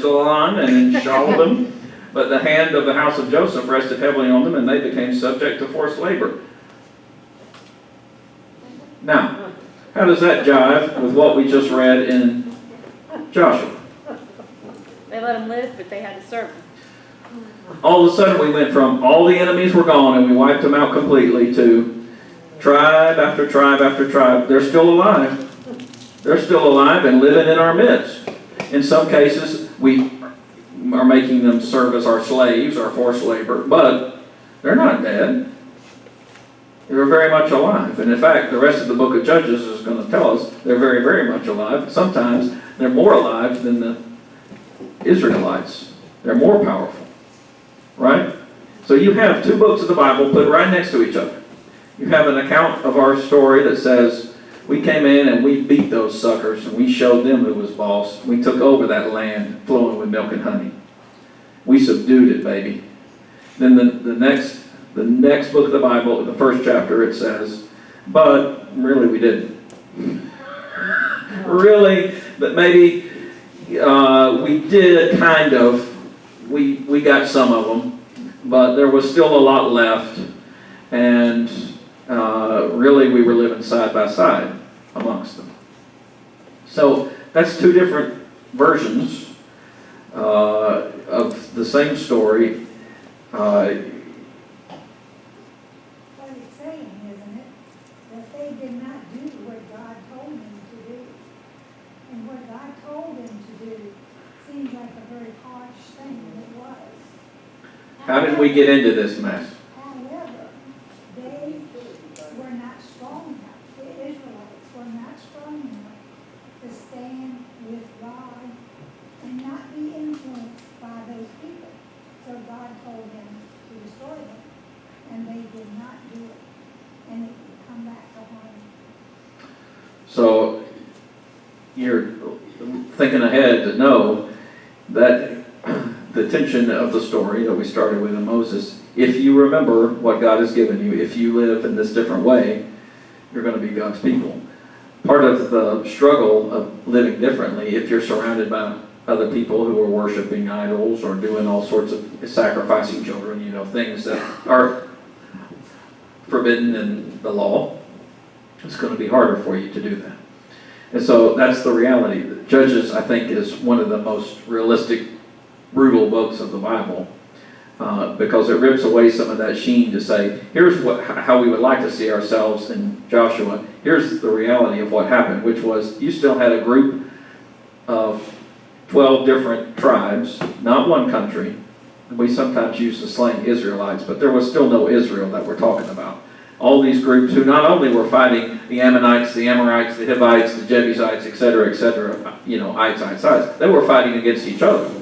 [SPEAKER 1] Jalan and in Shalbim. But the hand of the house of Joseph rested heavily on them, and they became subject to forced labor. Now, how does that jive with what we just read in Joshua?
[SPEAKER 2] They let them live, but they had to serve them.
[SPEAKER 1] All of a sudden we went from all the enemies were gone and we wiped them out completely to tribe after tribe after tribe. They're still alive. They're still alive and living in our midst. In some cases, we are making them serve as our slaves, our forced labor, but they're not dead. They're very much alive. And in fact, the rest of the book of Judges is going to tell us they're very, very much alive. Sometimes they're more alive than the Israelites. They're more powerful. Right? So you have two books of the Bible put right next to each other. You have an account of our story that says, we came in and we beat those suckers and we showed them who was boss. We took over that land flowing with milk and honey. We subdued it, baby. Then the next book of the Bible, the first chapter, it says, but really we didn't. Really, but maybe we did kind of. We got some of them, but there was still a lot left. And really we were living side by side amongst them. So that's two different versions of the same story.
[SPEAKER 10] What it's saying, isn't it? That they did not do what God told them to do. And what God told them to do seems like a very harsh thing, and it was.
[SPEAKER 1] How did we get into this mess?
[SPEAKER 10] However, they were not strong enough. The Israelites were not strong enough to stand with God and not be influenced by those people. So God told them to destroy them, and they did not do it. And it
[SPEAKER 1] So you're thinking ahead to know that the tension of the story that we started with in Moses, if you remember what God has given you, if you live in this different way, you're going to be God's people. Part of the struggle of living differently, if you're surrounded by other people who are worshiping idols or doing all sorts of sacrificing children, things that are forbidden in the law, it's going to be harder for you to do that. And so that's the reality. Judges, I think, is one of the most realistic, brutal books of the Bible because it rips away some of that sheen to say, here's how we would like to see ourselves in Joshua. Here's the reality of what happened, which was you still had a group of 12 different tribes, not one country. We sometimes use the slang Israelites, but there was still no Israel that we're talking about. All these groups who not only were fighting the Ammonites, the Amorites, the Hivites, the Jebusites, etc., ites, they were fighting against each other.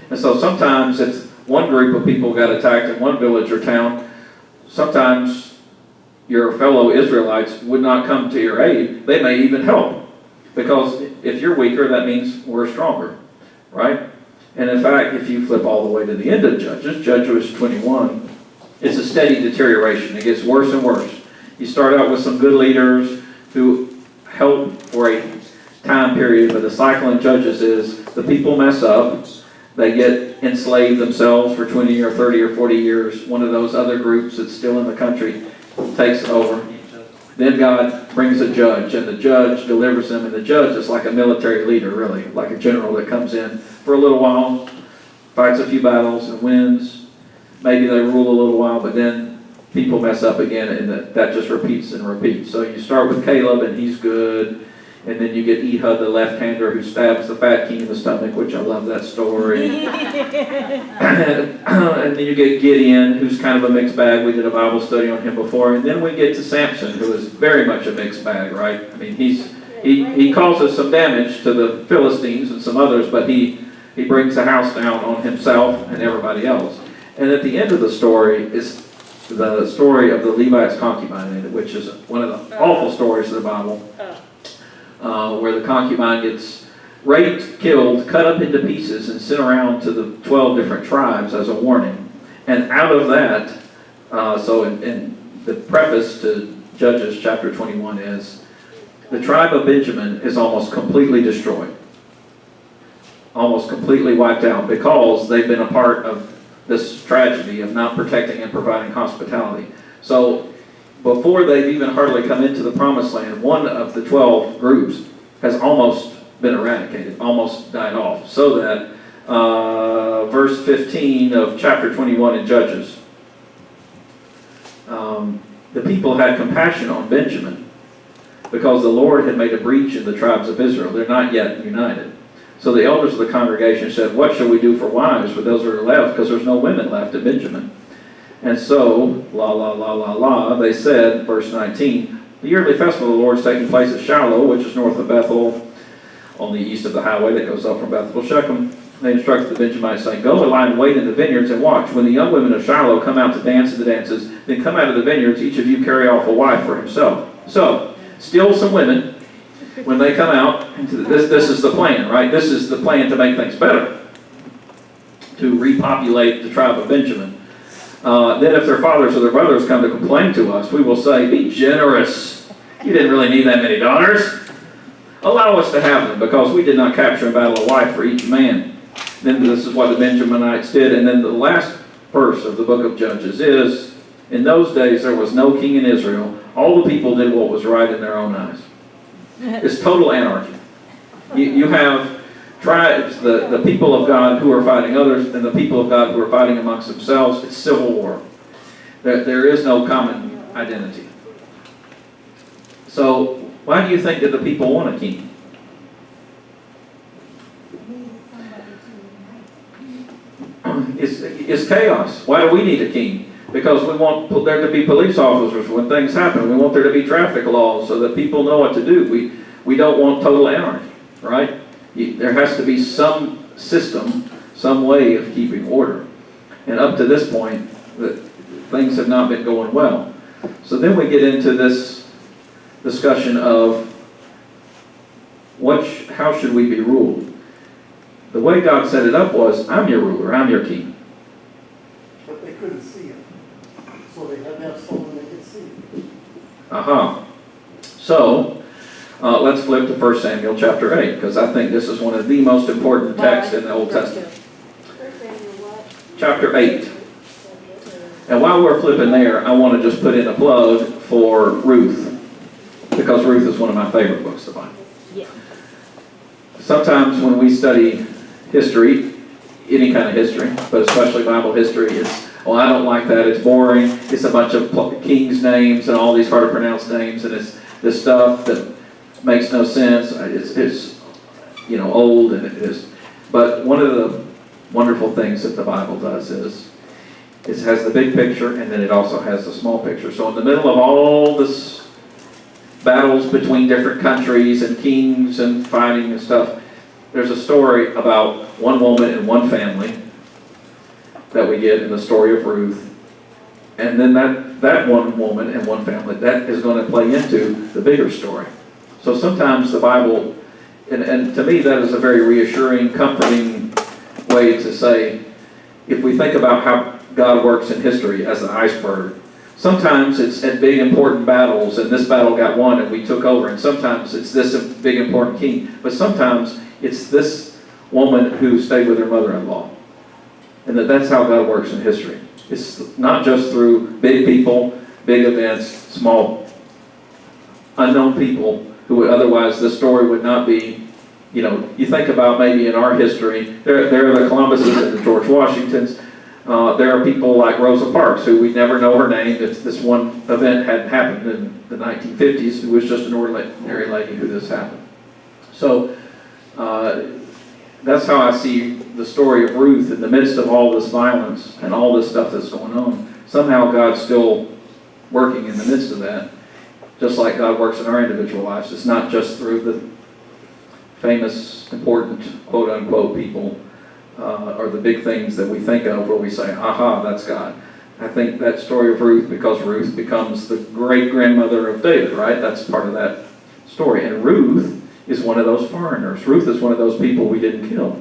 [SPEAKER 1] And so sometimes if one group of people got attacked in one village or town, sometimes your fellow Israelites would not come to your aid. They may even help. Because if you're weaker, that means we're stronger, right? And in fact, if you flip all the way to the end of Judges 21, it's a steady deterioration. It gets worse and worse. You start out with some good leaders who help for a time period, but the cycle in Judges is the people mess up. They get enslaved themselves for 20 or 30 or 40 years. One of those other groups that's still in the country takes over. Then God brings a judge, and the judge delivers them, and the judge is like a military leader, really, like a general that comes in for a little while, fights a few battles and wins. Maybe they rule a little while, but then people mess up again, and that just repeats and repeats. So you start with Caleb, and he's good. And then you get Ehud, the left-hander, who stabs the fat king in the stomach, which I love that story. And then you get Gideon, who's kind of a mixed bag. We did a Bible study on him before. And then we get to Samson, who is very much a mixed bag, right? I mean, he causes some damage to the Philistines and some others, but he brings the house down on himself and everybody else. And at the end of the story is the story of the Levite's concubine, which is one of the awful stories of the Bible. Where the concubine gets raped, killed, cut up into pieces, and sent around to the 12 different tribes as a warning. And out of that, so in the preface to Judges chapter 21 is, the tribe of Benjamin is almost completely destroyed. Almost completely wiped out because they've been a part of this tragedy of not protecting and providing hospitality. So before they've even hardly come into the promised land, one of the 12 groups has almost been eradicated, almost died off. So that verse 15 of chapter 21 in Judges, the people had compassion on Benjamin because the Lord had made a breach in the tribes of Israel. They're not yet united. So the elders of the congregation said, what shall we do for wives for those who are left? Because there's no women left at Benjamin. And so, they said, verse 19, the yearly festival of the Lord is taking place at Shiloh, which is north of Bethel, on the east of the highway that goes up from Bethel to Shechem. They instructed the Benjamites, saying, go and lie in wait in the vineyards and watch. When the young women of Shiloh come out to dance in the dances, then come out of the vineyards, each of you carry off a wife for himself. So, steal some women when they come out. This is the plan, right? This is the plan to make things better, to repopulate the tribe of Benjamin. Then if their fathers or their brothers come to complain to us, we will say, be generous. You didn't really need that many daughters. Allow us to have them, because we did not capture and battle a wife for each man. Then this is what the Benjaminites did. And then the last verse of the book of Judges is, in those days there was no king in Israel. All the people did what was right in their own eyes. It's total anarchy. You have tribes, the people of God who are fighting others, and the people of God who are fighting amongst themselves. It's civil war. There is no common identity. So why do you think that the people want a king? It's chaos. Why do we need a king? Because we want there to be police officers when things happen. We want there to be traffic laws so that people know what to do. We don't want total anarchy, right? There has to be some system, some way of keeping order. And up to this point, things have not been going well. So then we get into this discussion of how should we be ruled? The way God set it up was, I'm your ruler, I'm your king.
[SPEAKER 8] But they couldn't see it. So they had to have someone they could see.
[SPEAKER 1] Aha. So, let's flip to 1 Samuel chapter 8, because I think this is one of the most important texts in the Old Testament.
[SPEAKER 3] First Samuel what?
[SPEAKER 1] Chapter 8. And while we're flipping there, I want to just put in a plug for Ruth, because Ruth is one of my favorite books of the Bible.
[SPEAKER 2] Yeah.
[SPEAKER 1] Sometimes when we study history, any kind of history, but especially Bible history, it's, oh, I don't like that, it's boring, it's a bunch of kings' names and all these hard to pronounce names, and it's this stuff that makes no sense, it's old, and it is. But one of the wonderful things that the Bible does is, it has the big picture, and then it also has the small picture. So in the middle of all this battles between different countries and kings and fighting and stuff, there's a story about one woman and one family that we get in the story of Ruth. And then that one woman and one family, that is going to play into the bigger story. So sometimes the Bible, and to me that is a very reassuring, comforting way to say, if we think about how God works in history as an iceberg, sometimes it's at big important battles, and this battle got won and we took over, and sometimes it's this big important king, but sometimes it's this woman who stayed with her mother-in-law. And that's how God works in history. It's not just through big people, big events, small, unknown people who otherwise this story would not be, you think about maybe in our history, there are the Columbuses and the George Washingtons. There are people like Rosa Parks, who we never know her name if this one event hadn't happened in the 1950s, who was just an ordinary lady who this happened. So that's how I see the story of Ruth in the midst of all this violence and all this stuff that's going on. Somehow God's still working in the midst of that, just like God works in our individual lives. It's not just through the famous, important, quote-unquote people, or the big things that we think of where we say, aha, that's God. I think that story of Ruth, because Ruth becomes the great-grandmother of David, right? That's part of that story. And Ruth is one of those foreigners. Ruth is one of those people we didn't kill,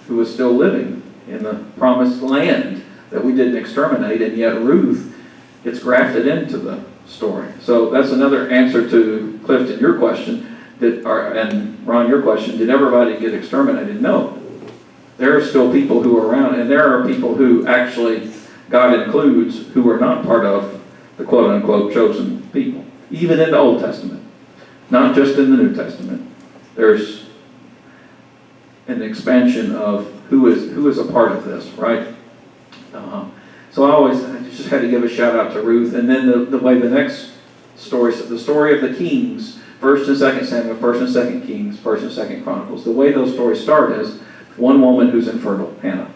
[SPEAKER 1] who is still living in the promised land that we didn't exterminate, and yet Ruth gets grafted into the story. So that's another answer to Clifton, your question, and Ron, your question, did everybody get exterminated? No. There are still people who are around, and there are people who actually God includes who are not part of the quote-unquote chosen people, even in the Old Testament, not just in the New Testament. There's an expansion of who is a part of this, right? So I just had to give a shout out to Ruth, and then the way the next story, the story of the kings, 1st and 2nd Samuel, 1st and 2nd Kings, 1st and 2nd Chronicles, the way those stories start is one woman who's infertile, Hannah.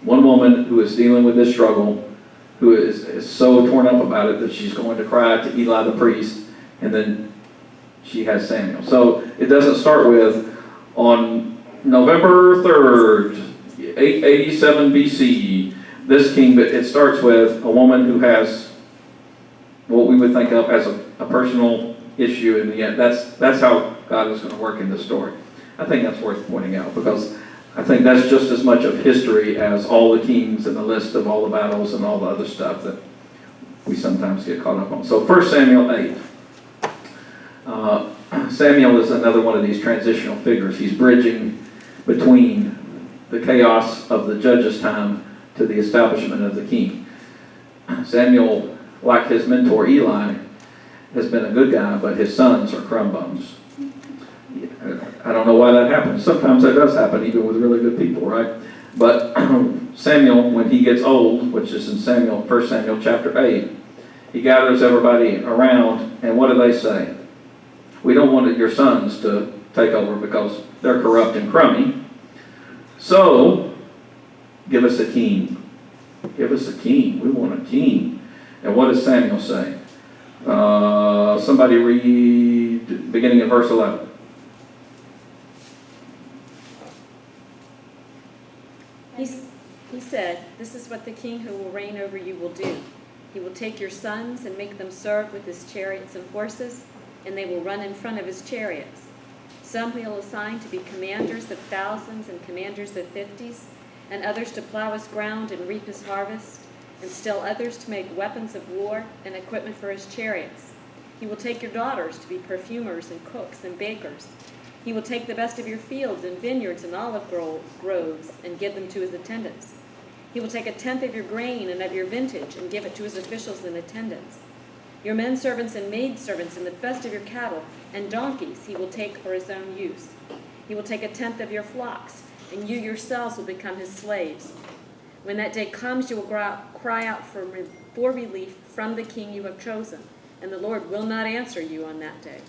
[SPEAKER 1] One woman who is dealing with this struggle, who is so torn up about it that she's going to cry to Eli the priest, and then she has Samuel. So it doesn't start with, on November 3rd, 887 BC, this king, but it starts with a woman who has what we would think of as a personal issue, and yet that's how God is going to work in this story. I think that's worth pointing out, because I think that's just as much of history as all the kings and the list of all the battles and all the other stuff that we sometimes get caught up on. So 1 Samuel 8. Samuel is another one of these transitional figures. He's bridging between the chaos of the judge's time to the establishment of the king. Samuel, like his mentor Eli, has been a good guy, but his sons are crumb bums. I don't know why that happens. Sometimes that does happen, even with really good people, right? But Samuel, when he gets old, which is in 1 Samuel chapter 8, he gathers everybody around, and what do they say? We don't want your sons to take over because they're corrupt and crummy. So, give us a king. Give us a king. We want a king. And what does Samuel say? Somebody read beginning of verse 11.
[SPEAKER 2] He said, "This is what the king who will reign over you will do. He will take your sons and make them serve with his chariots and horses, and they will run in front of his chariots. Some he will assign to be commanders of thousands and commanders of 50s, and others to plow his ground and reap his harvest, and still others to make weapons of war and equipment for his chariots. He will take your daughters to be perfumers and cooks and bakers. He will take the best of your fields and vineyards and olive groves and give them to his attendants. He will take a tenth of your grain and of your vintage and give it to his officials and attendants. Your men servants and maid servants and the best of your cattle and donkeys he will take for his own use. He will take a tenth of your flocks, and you yourselves will become his slaves. When that day comes, you will cry out for relief from the king you have chosen, and the Lord will not answer you on that day.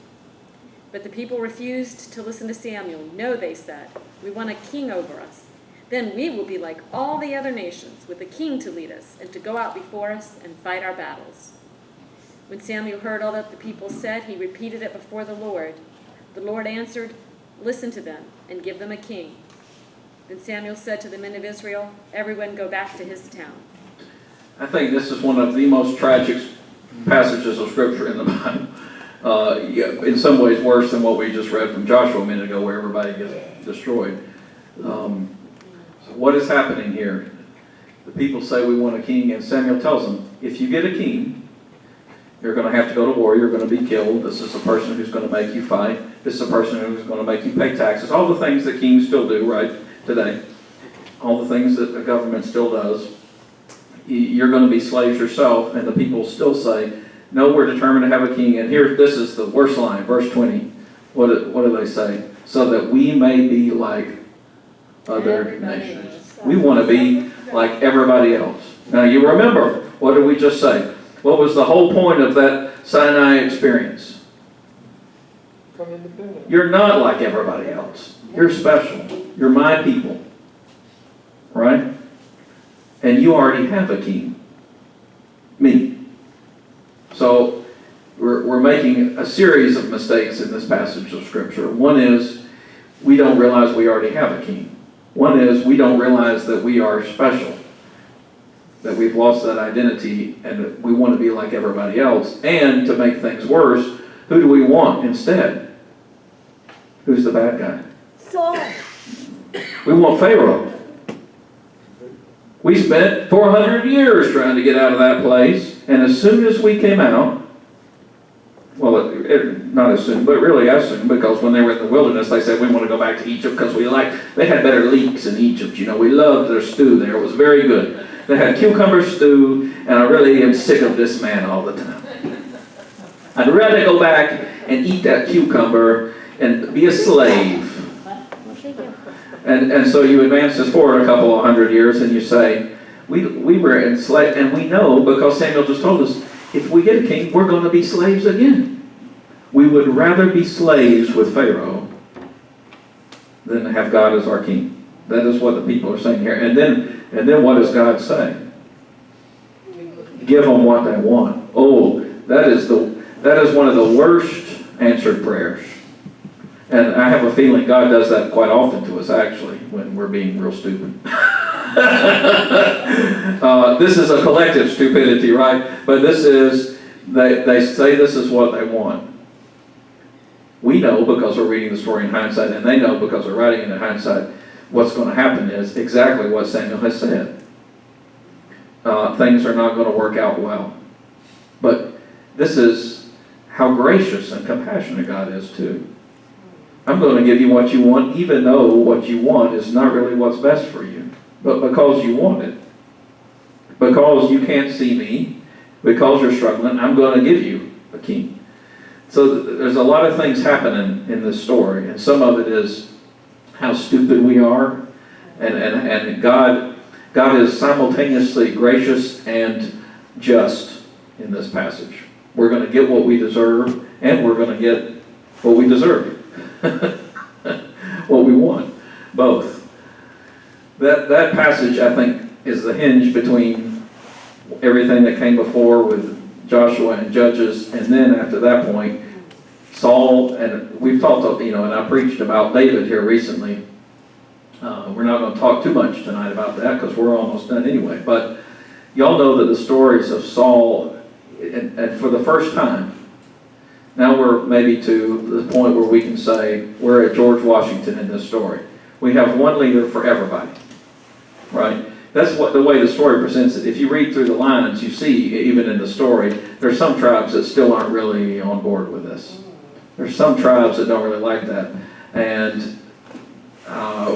[SPEAKER 2] But the people refused to listen to Samuel. No, they said, we want a king over us. Then we will be like all the other nations, with a king to lead us and to go out before us and fight our battles. When Samuel heard all that the people said, he repeated it before the Lord. The Lord answered, listen to them and give them a king. Then Samuel said to the men of Israel, everyone go back to his town.
[SPEAKER 1] I think this is one of the most tragic passages of Scripture in the Bible. In some ways worse than what we just read from Joshua a minute ago, where everybody gets destroyed. So what is happening here? The people say we want a king, and Samuel tells them, if you get a king, you're going to have to go to war, you're going to be killed. This is a person who's going to make you fight. This is a person who's going to make you pay taxes. All the things that kings still do, right, today. All the things that the government still does. You're going to be slaves yourself, and the people still say, no, we're determined to have a king. And here, this is the worst line, verse 20. What do they say? So that we may be like other nations. We want to be like everybody else. Now, you remember, what did we just say? What was the whole point of that Sinai experience?
[SPEAKER 4] Become independent.
[SPEAKER 1] You're not like everybody else. You're special. You're my people. Right? And you already have a king. Me. So, we're making a series of mistakes in this passage of Scripture. One is, we don't realize we already have a king. One is, we don't realize that we are special. That we've lost that identity and that we want to be like everybody else. And to make things worse, who do we want instead? Who's the bad guy?
[SPEAKER 3] Saul.
[SPEAKER 1] We want Pharaoh. We spent 400 years trying to get out of that place, and as soon as we came out, well, not as soon, but really as soon, because when they were in the wilderness, they said, we want to go back to Egypt because they had better leeks in Egypt. You know, we loved their stew there. It was very good. They had cucumber stew, and I really am sick of this man all the time. I'd rather go back and eat that cucumber and be a slave. And so you advance this forward a couple of hundred years, and you say, we were enslaved, and we know, because Samuel just told us, if we get a king, we're going to be slaves again. We would rather be slaves with Pharaoh than have God as our king. That is what the people are saying here. And then what does God say? Give them what they want. Oh, that is one of the worst answered prayers. And I have a feeling God does that quite often to us, actually, when we're being real stupid. This is a collective stupidity, right? But this is, they say this is what they want. We know because we're reading the story in hindsight, and they know because we're writing it in hindsight, what's going to happen is exactly what Samuel has said. Things are not going to work out well. But this is how gracious and compassionate God is too. I'm going to give you what you want, even though what you want is not really what's best for you. But because you want it, because you can't see me, because you're struggling, I'm going to give you a king. So there's a lot of things happening in this story, and some of it is how stupid we are, and God is simultaneously gracious and just in this passage. We're going to get what we deserve, and we're going to get what we deserve. What we want, both. That passage, I think, is the hinge between everything that came before with Joshua and Judges, and then after that point, Saul. And we've talked, and I preached about David here recently. We're not going to talk too much tonight about that because we're almost done anyway. But y'all know that the stories of Saul, and for the first time, Now we're maybe to the point where we can say we're at George Washington in this story. We have one leader for everybody, right? That's what the way the story presents it. If you read through the lines, you see, even in the story, there's some tribes that still aren't really on board with this. There's some tribes that don't really like that. And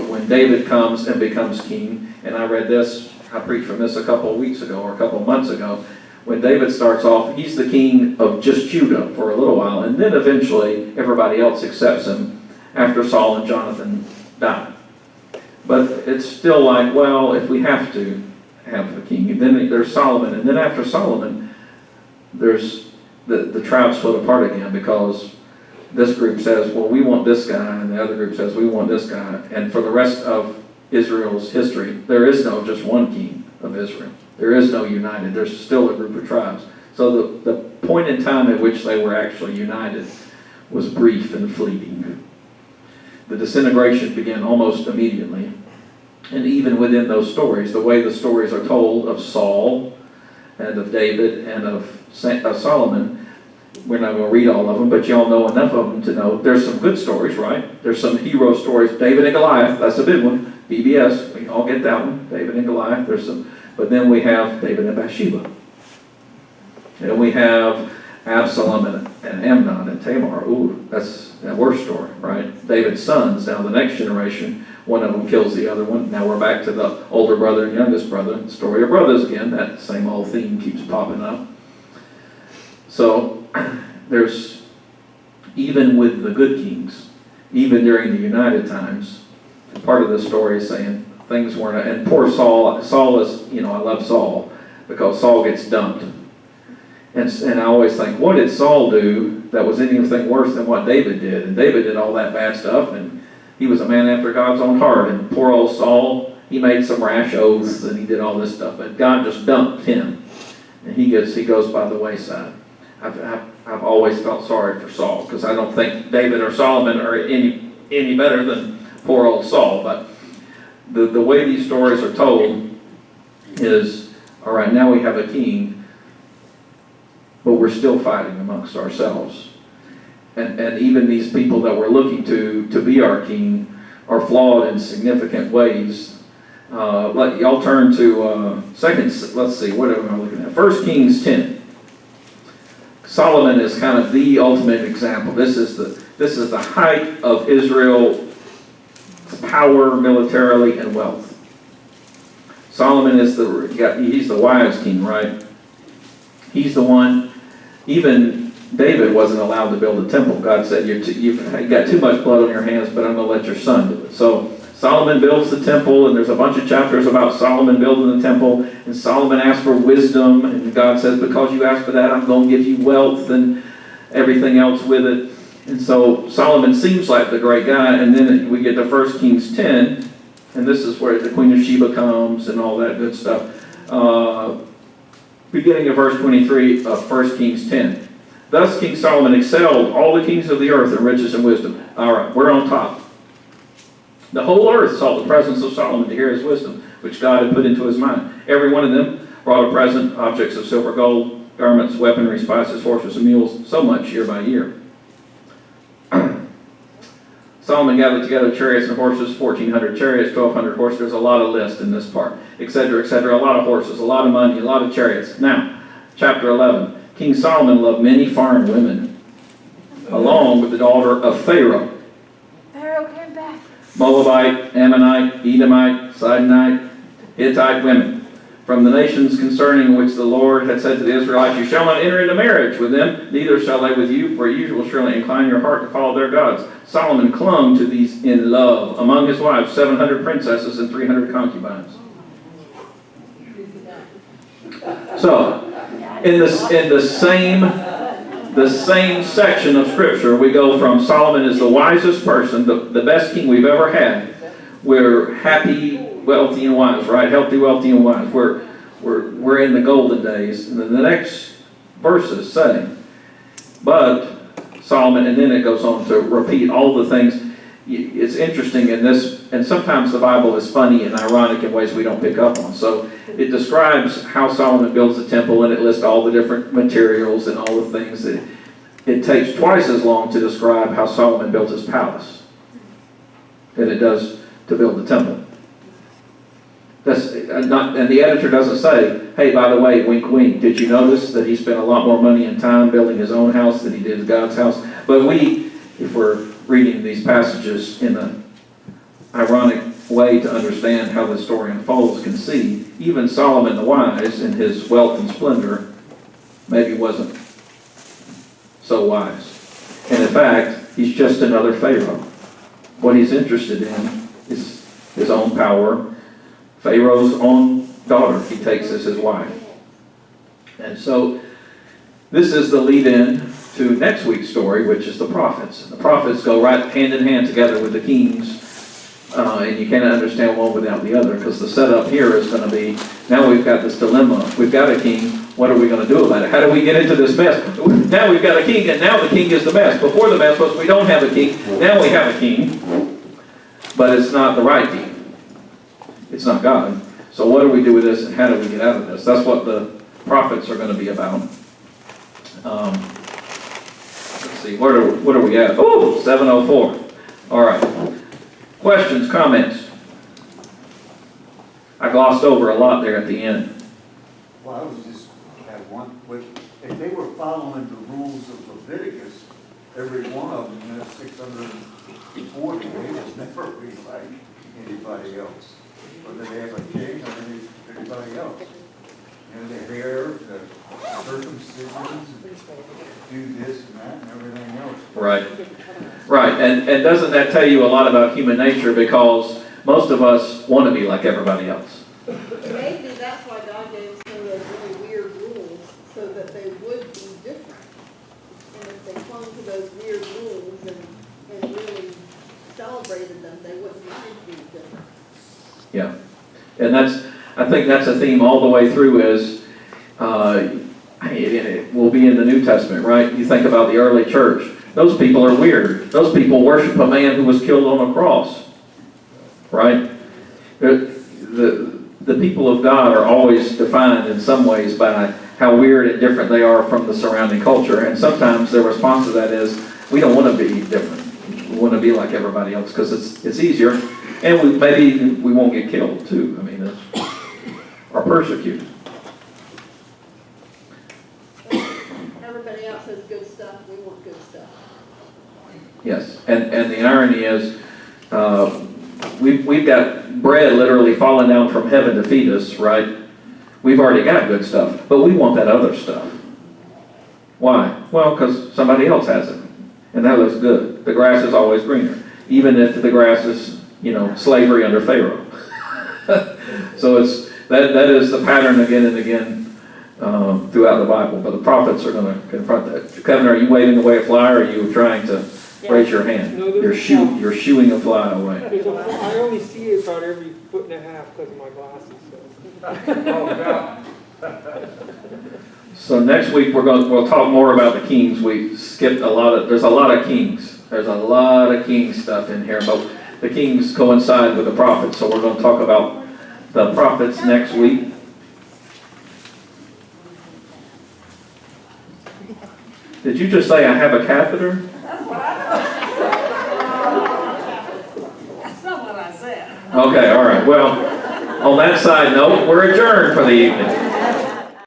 [SPEAKER 1] when David comes and becomes king, and I read this, I preached from this a couple of weeks ago or a couple of months ago, when David starts off, he's the king of just Judah for a little while, and then eventually everybody else accepts him after Saul and Jonathan die. But it's still like, well, if we have to have a king, and then there's Solomon, and then after Solomon, there's the tribes split apart again, because this group says, well, we want this guy, and the other group says, we want this guy. And for the rest of Israel's history, there is no just one king of Israel. There is no united. There's still a group of tribes. So the point in time at which they were actually united was brief and fleeting. The disintegration began almost immediately. And even within those stories, the way the stories are told of Saul and of David and of Solomon, we're not going to read all of them, but y'all know enough of them to know there's some good stories, right? There's some hero stories. David and Goliath, that's a big one. BBS, we all get that one. David and Goliath, there's some. But then we have David and Bathsheba. And we have Absalom and Amnon and Tamar. Ooh, that's a worse story, right? David's sons, now the next generation, one of them kills the other one. Now we're back to the older brother and youngest brother. Story of brothers again. That same old theme keeps popping up. So there's, even with the good kings, even during the united times, part of the story is saying things weren't, and poor Saul is, I love Saul, because Saul gets dumped. And I always think, what did Saul do that was anything worse than what David did? And David did all that bad stuff, and he was a man after God's own heart. And poor old Saul, he made some rash oaths, and he did all this stuff, but God just dumped him. And he goes by the wayside. I've always felt sorry for Saul, because I don't think David or Solomon are any better than poor old Saul. But the way these stories are told is, all right, now we have a king, but we're still fighting amongst ourselves. And even these people that we're looking to be our king are flawed in significant ways. Y'all turn to let's see, what am I looking at? 1 Kings 10. Solomon is kind of the ultimate example. This is the height of Israel's power militarily and wealth. Solomon is he's the wise king, right? He's the one. Even David wasn't allowed to build a temple. God said, you've got too much blood on your hands, but I'm going to let your son do it. So Solomon builds the temple, and there's a bunch of chapters about Solomon building the temple, and Solomon asked for wisdom, and God says, because you asked for that, I'm going to give you wealth and everything else with it. And so Solomon seems like the great guy, and then we get to 1 Kings 10, and this is where the Queen of Sheba comes and all that good stuff. Beginning of verse 23 of 1 Kings 10. Thus King Solomon excelled all the kings of the earth in riches and wisdom. All right, we're on top. The whole earth sought the presence of Solomon to hear his wisdom, which God had put into his mind. Every one of them brought a present, objects of silver, gold, garments, weaponry, spices, horses, and mules, so much year by year. Solomon gathered together chariots and horses, 1,400 chariots, 1,200 horses. There's a lot of list in this part, etc., etc. A lot of horses, a lot of money, a lot of chariots. Now, chapter 11. King Solomon loved many foreign women, along with the daughter of Pharaoh.
[SPEAKER 3] Pharaoh came back.
[SPEAKER 1] Moabite, Ammonite, Edomite, Sidonite, Hittite women, from the nations concerning which the Lord had said to the Israelites, you shall not enter into marriage with them, neither shall they with you, for you will surely incline your heart to follow their gods. Solomon clung to these in love. Among his wives, 700 princesses and 300 concubines. So, in the same section of Scripture, we go from Solomon is the wisest person, the best king we've ever had. We're happy, wealthy, and wise, right? Healthy, wealthy, and wise. We're in the golden days. And then the next verses say, but Solomon, and then it goes on to repeat all the things. It's interesting in this, and sometimes the Bible is funny and ironic in ways we don't pick up on. So it describes how Solomon builds the temple, and it lists all the different materials and all the things that it takes twice as long to describe how Solomon built his palace than it does to build the temple. That's not, and the editor doesn't say, hey, by the way, wink, wink, did you notice that he spent a lot more money and time building his own house than he did God's house? But we, if we're reading these passages in an ironic way to understand how the story unfolds, can see even Solomon the wise in his wealth and splendor maybe wasn't so wise. And in fact, he's just another Pharaoh. What he's interested in is his own power. Pharaoh's own daughter he takes as his wife. And so this is the lead-in to next week's story, which is the prophets. The prophets go right hand in hand together with the kings, and you cannot understand one without the other, because the setup here is going to be, now we've got this dilemma. We've got a king. What are we going to do about it? How do we get into this mess? Now we've got a king, and now the king is the mess. Before the mess was we don't have a king. Now we have a king, but it's not the right king. It's not God. So what do we do with this, and how do we get out of this? That's what the prophets are going to be about. Let's see, what are we at? Oh, 7:04. All right. Questions, comments? I glossed over a lot there at the end.
[SPEAKER 11] Well, I was just at one, if they were following the rules of Leviticus, every one of them, that's 640, they would never be like anybody else. Whether they have a king or anybody else. You know, the hair, the circumcisions, do this and that and everything else.
[SPEAKER 1] Right. Right. And doesn't that tell you a lot about human nature? Because most of us want to be like everybody else.
[SPEAKER 12] Maybe that's why God gave some of those really weird rules, so that they would be different. And if they clung to those weird rules and really celebrated them, they wouldn't mind being different.
[SPEAKER 1] Yeah. And I think that's a theme all the way through is, it will be in the New Testament, right? You think about the early church. Those people are weird. Those people worship a man who was killed on a cross, right? The people of God are always defined in some ways by how weird and different they are from the surrounding culture. And sometimes their response to that is, we don't want to be different. We want to be like everybody else because it's easier. And maybe we won't get killed too. I mean, or persecuted.
[SPEAKER 12] Everybody else has good stuff, we want good stuff.
[SPEAKER 1] Yes, and the irony is, we've got bread literally falling down from heaven to feed us, right? We've already got good stuff, but we want that other stuff. Why? Well, because somebody else has it, and that looks good. The grass is always greener, even if the grass is, slavery under Pharaoh. So that is the pattern again and again throughout the Bible. But the prophets are going to confront that. Kevin, are you waving away a fly, or are you trying to raise your hand?
[SPEAKER 4] No,
[SPEAKER 1] you're shooing a fly away.
[SPEAKER 4] I only see it about every 1.5 feet because of my glasses. So. Oh God.
[SPEAKER 1] So next week we'll talk more about the kings. We skipped there's a lot of kings. There's a lot of king stuff in here, but the kings coincide with the prophets. So we're going to talk about the prophets next week. Did you just say I have a catheter?
[SPEAKER 3] That's not what I said.
[SPEAKER 1] Okay, all right. Well, on that side note, we're adjourned for the evening.